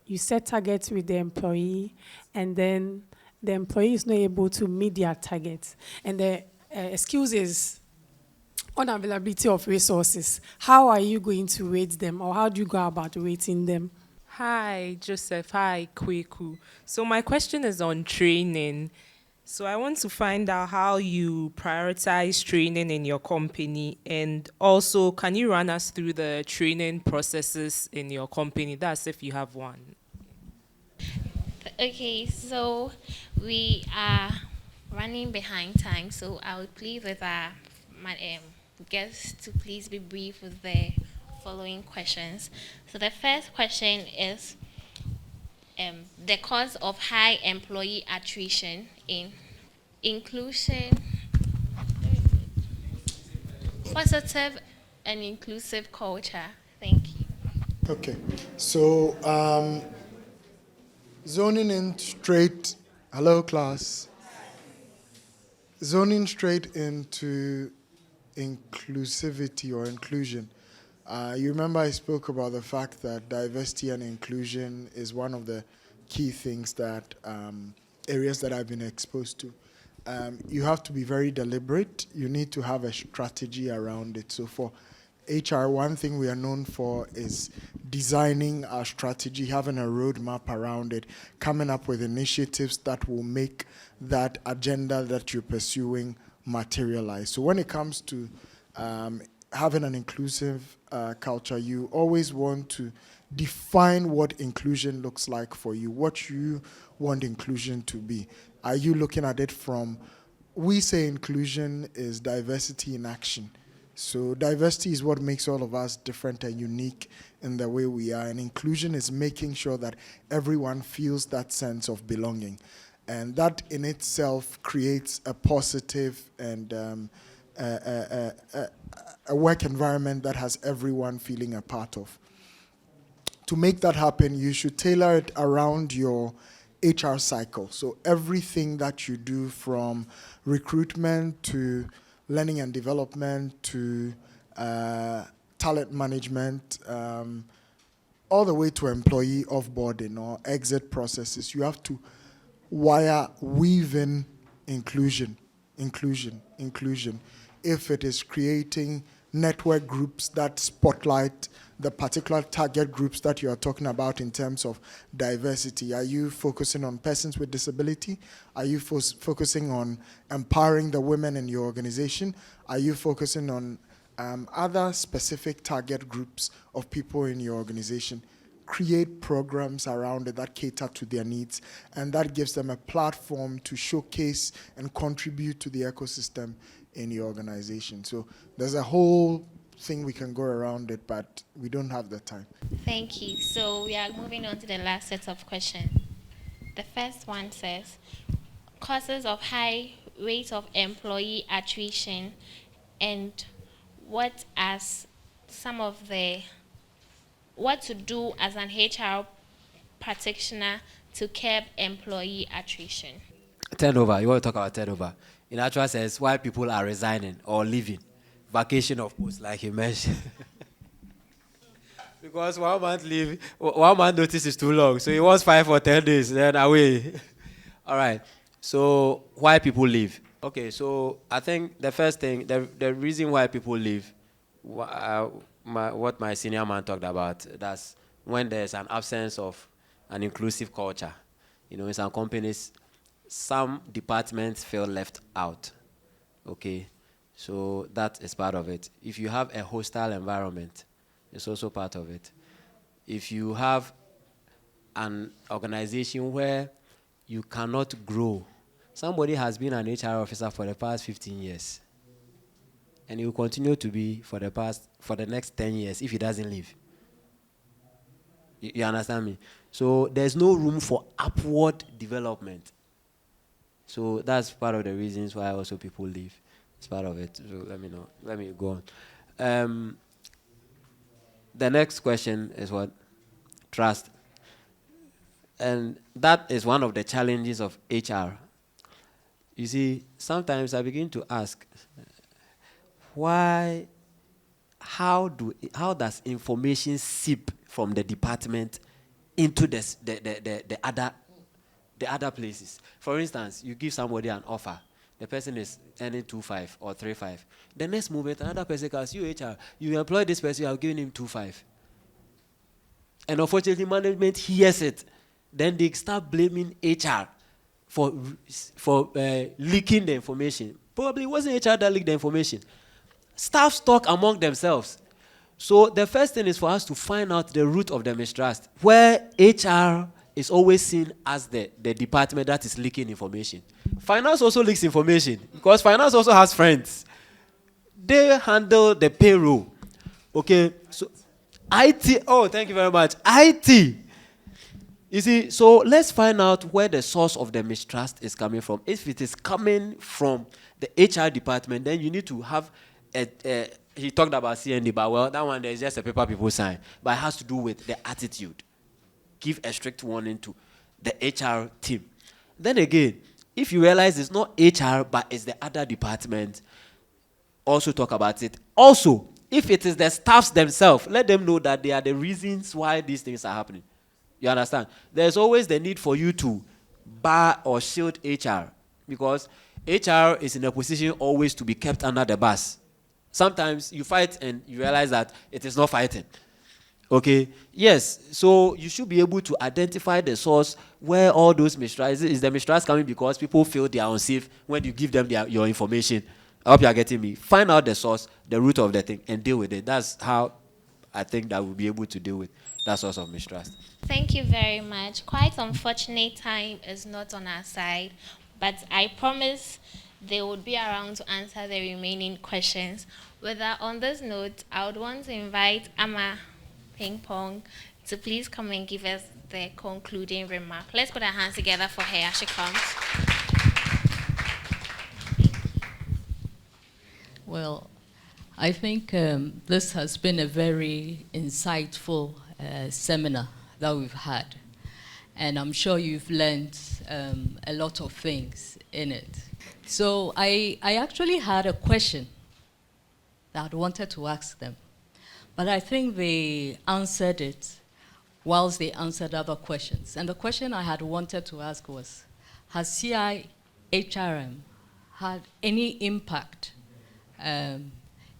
with the employee, and then the employee is not able to meet their targets, and the excuse is unavailability of resources, how are you going to rate them, or how do you go about rating them? Hi, Joseph. Hi, Kwaku. So my question is on training. So I want to find out how you prioritize training in your company, and also can you run us through the training processes in your company? That's if you have one. Okay, so we are running behind time, so I would plead with our guests to please be brief with the following questions. So the first question is the cause of high employee attrition in inclusion, positive and inclusive culture. Thank you. Okay, so zoning in straight, hello class, zoning straight into inclusivity or inclusion. You remember I spoke about the fact that diversity and inclusion is one of the key things that areas that I've been exposed to. You have to be very deliberate. You need to have a strategy around it. So for HR, one thing we are known for is designing our strategy, having a roadmap around it, coming up with initiatives that will make that agenda that you're pursuing materialize. So when it comes to having an inclusive culture, you always want to define what inclusion looks like for you, what you want inclusion to be. Are you looking at it from, we say inclusion is diversity in action. So diversity is what makes all of us different and unique in the way we are, and inclusion is making sure that everyone feels that sense of belonging. And that in itself creates a positive and a work environment that has everyone feeling a part of. To make that happen, you should tailor it around your HR cycle. So everything that you do, from recruitment to learning and development to talent management, all the way to employee offboarding or exit processes, you have to weave in inclusion. If it is creating network groups that spotlight the particular target groups that you are talking about in terms of diversity, are you focusing on persons with disability? Are you focusing on empowering the women in your organization? Are you focusing on other specific target groups of people in your organization? Create programs around it that cater to their needs, and that gives them a platform to showcase and contribute to the ecosystem in your organization. So there's a whole thing we can go around it, but we don't have the time. Thank you. So we are moving on to the last set of questions. The first one says, causes of high rate of employee attrition, and what to do as an HR practitioner to curb employee attrition. Turnover, you want to talk about turnover. In actual sense, why people are resigning or leaving. Vacation of post, like you mentioned. Because 1 month leave, 1 month notice is too long. So he wants 5 or 10 days, then away. All right. So why people leave? Okay, so I think the first thing, the reason why people leave, what my senior man talked about, that's when there's an absence of an inclusive culture. You know, in some companies, some departments feel left out. Okay, so that is part of it. If you have a hostile environment, it's also part of it. If you have an organization where you cannot grow, somebody has been an HR officer for the past 15 years, and he will continue to be for the next 10 years if he doesn't leave. You understand me? So there's no room for upward development. So that's part of the reasons why also people leave. It's part of it. So let me go on. The next question is what? Trust. And that is one of the challenges of HR. You see, sometimes I begin to ask, how does information seep from the department into the other places? For instance, you give somebody an offer, the person is earning 2.5 or 3.5. The next moment, another person comes, you HR, you employ this person, you have given him 2.5. And unfortunately, management hears it. Then they start blaming HR for leaking the information. Probably it wasn't HR that leaked the information. Staff talk among themselves. So the first thing is for us to find out the root of the mistrust, where HR is always seen as the department that is leaking information. Finance also leaks information because finance also has friends. They handle the payroll. Okay, so IT, oh, thank you very much. IT. You see, so let's find out where the source of the mistrust is coming from. If it is coming from the HR department, then you need to have he talked about CND, but well, that one there's just a paper people sign. But it has to do with the attitude. Give a strict warning to the HR team. Then again, if you realize it's not HR, but it's the other department, also talk about it. Also, if it is the staffs themselves, let them know that they are the reasons why these things are happening. You understand? There's always the need for you to bar or shield HR because HR is in a position always to be kept under the bus. Sometimes you fight and you realize that it is not fighting. Okay? Yes, so you should be able to identify the source where all those mistrust, is the mistrust coming because people feel they are unsafe when you give them your information. I hope you are getting me. Find out the source, the root of the thing, and deal with it. That's how I think that we'll be able to deal with that source of mistrust. Thank you very much. Quite unfortunate time is not on our side, but I promise they would be around to answer the remaining questions. With that, on this note, I would want to invite Ama Ping Pong to please come and give us the concluding remark. Let's put our hands together for her as she comes. Well, I think this has been a very insightful seminar that we've had. And I'm sure you've learned a lot of things in it. So I actually had a question that I wanted to ask them. But I think they answered it whilst they answered other questions. And the question I had wanted to ask was, has CIHRM had any impact in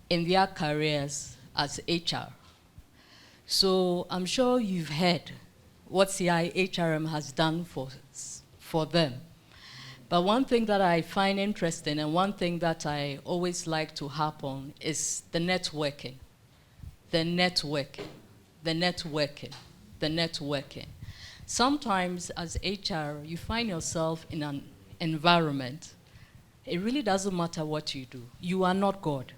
their careers as HR? So I'm sure you've heard what CIHRM has done for them. But one thing that I find interesting and one thing that I always like to harp on is the networking. The networking, the networking, the networking. Sometimes as HR, you find yourself in an environment, it really doesn't matter what you do. You are not God.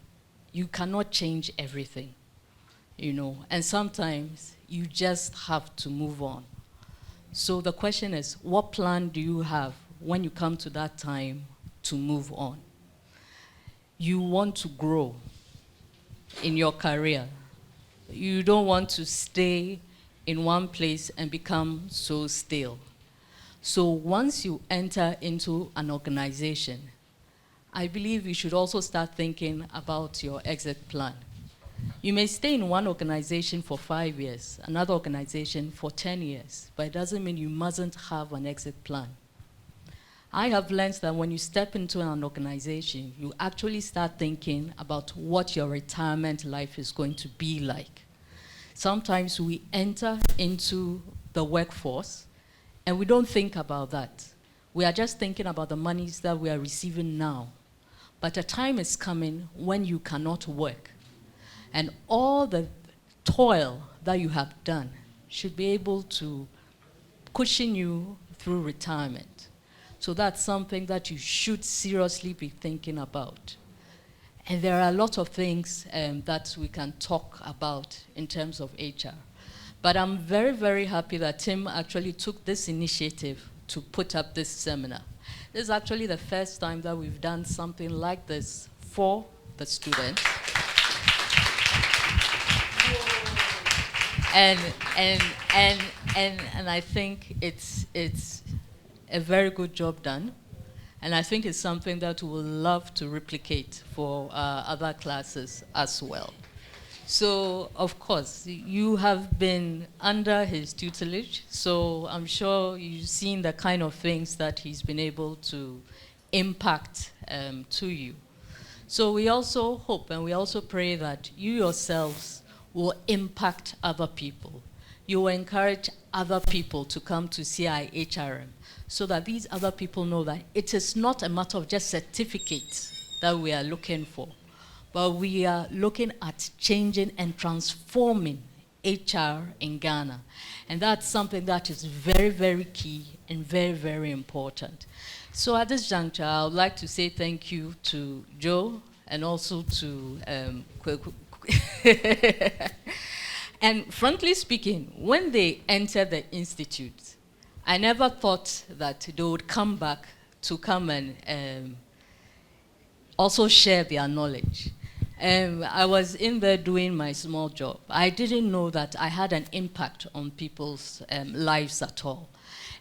You cannot change everything, you know, and sometimes you just have to move on. So the question is, what plan do you have when you come to that time to move on? You want to grow in your career. You don't want to stay in one place and become so stale. So once you enter into an organization, I believe you should also start thinking about your exit plan. You may stay in one organization for 5 years, another organization for 10 years, but it doesn't mean you mustn't have an exit plan. I have learned that when you step into an organization, you actually start thinking about what your retirement life is going to be like. Sometimes we enter into the workforce and we don't think about that. We are just thinking about the monies that we are receiving now. But a time is coming when you cannot work. And all the toil that you have done should be able to cushion you through retirement. So that's something that you should seriously be thinking about. And there are a lot of things that we can talk about in terms of HR. But I'm very, very happy that Tim actually took this initiative to put up this seminar. This is actually the first time that we've done something like this for the students. And I think it's a very good job done. And I think it's something that we'll love to replicate for other classes as well. So, of course, you have been under his tutelage, so I'm sure you've seen the kind of things that he's been able to impact to you. So we also hope and we also pray that you yourselves will impact other people. You will encourage other people to come to CIHRM so that these other people know that it is not a matter of just certificates that we are looking for, but we are looking at changing and transforming HR in Ghana. And that's something that is very, very key and very, very important. So at this juncture, I would like to say thank you to Joe and also to Kwaku. And frankly speaking, when they entered the institute, I never thought that they would come back to come and also share their knowledge. I was in there doing my small job. I didn't know that I had an impact on people's lives at all.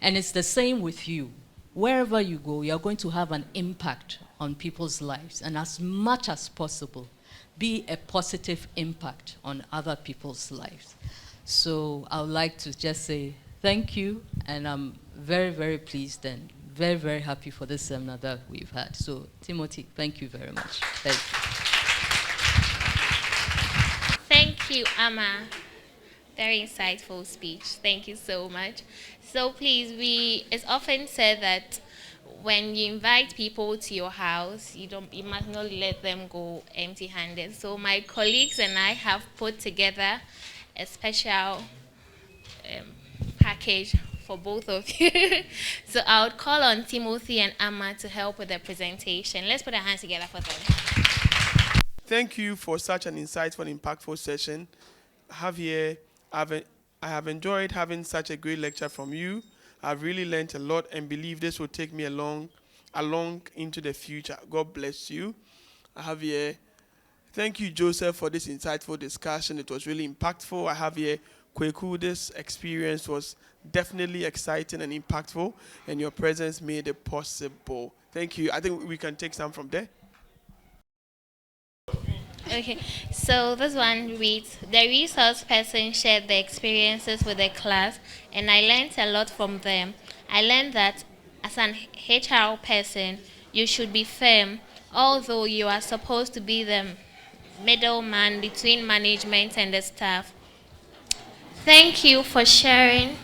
And it's the same with you. Wherever you go, you're going to have an impact on people's lives. And as much as possible, be a positive impact on other people's lives. So I would like to just say thank you, and I'm very, very pleased and very, very happy for this seminar that we've had. So Timothy, thank you very much. Thank you. Thank you, Amma. Very insightful speech. Thank you so much. So please, it's often said that when you invite people to your house, you must not let them go empty-handed. So my colleagues and I have put together a special package for both of you. So I would call on Timothy and Amma to help with the presentation. Let's put our hands together for them. Thank you for such an insightful and impactful session. I have enjoyed having such a great lecture from you. I've really learned a lot and believe this will take me along into the future. God bless you. I have here, thank you, Joseph, for this insightful discussion. It was really impactful. I have here, Kwaku, this experience was definitely exciting and impactful, and your presence made it possible. Thank you. I think we can take some from there. Okay, so this one reads, the resource person shared their experiences with the class, and I learned a lot from them. I learned that as an HR person, you should be firm, although you are supposed to be the middleman between management and the staff. Thank you for sharing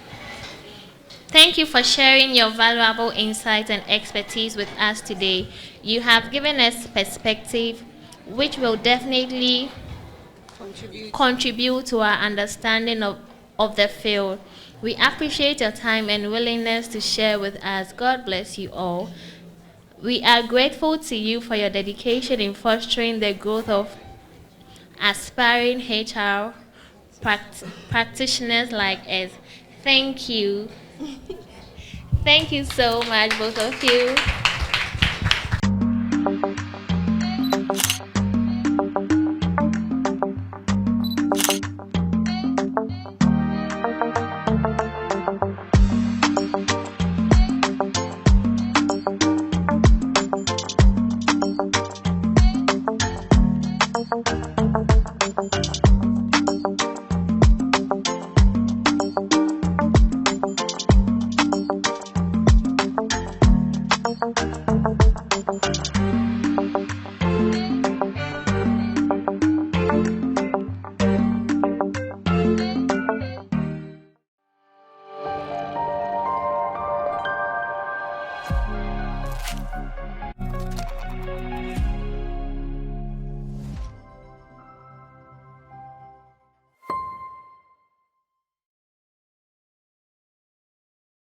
your valuable insights and expertise with us today. You have given us perspective which will definitely contribute to our understanding of the field. We appreciate your time and willingness to share with us. God bless you all. We are grateful to you for your dedication in fostering the growth of aspiring HR practitioners like us. Thank you. Thank you so much, both of you. Thank you.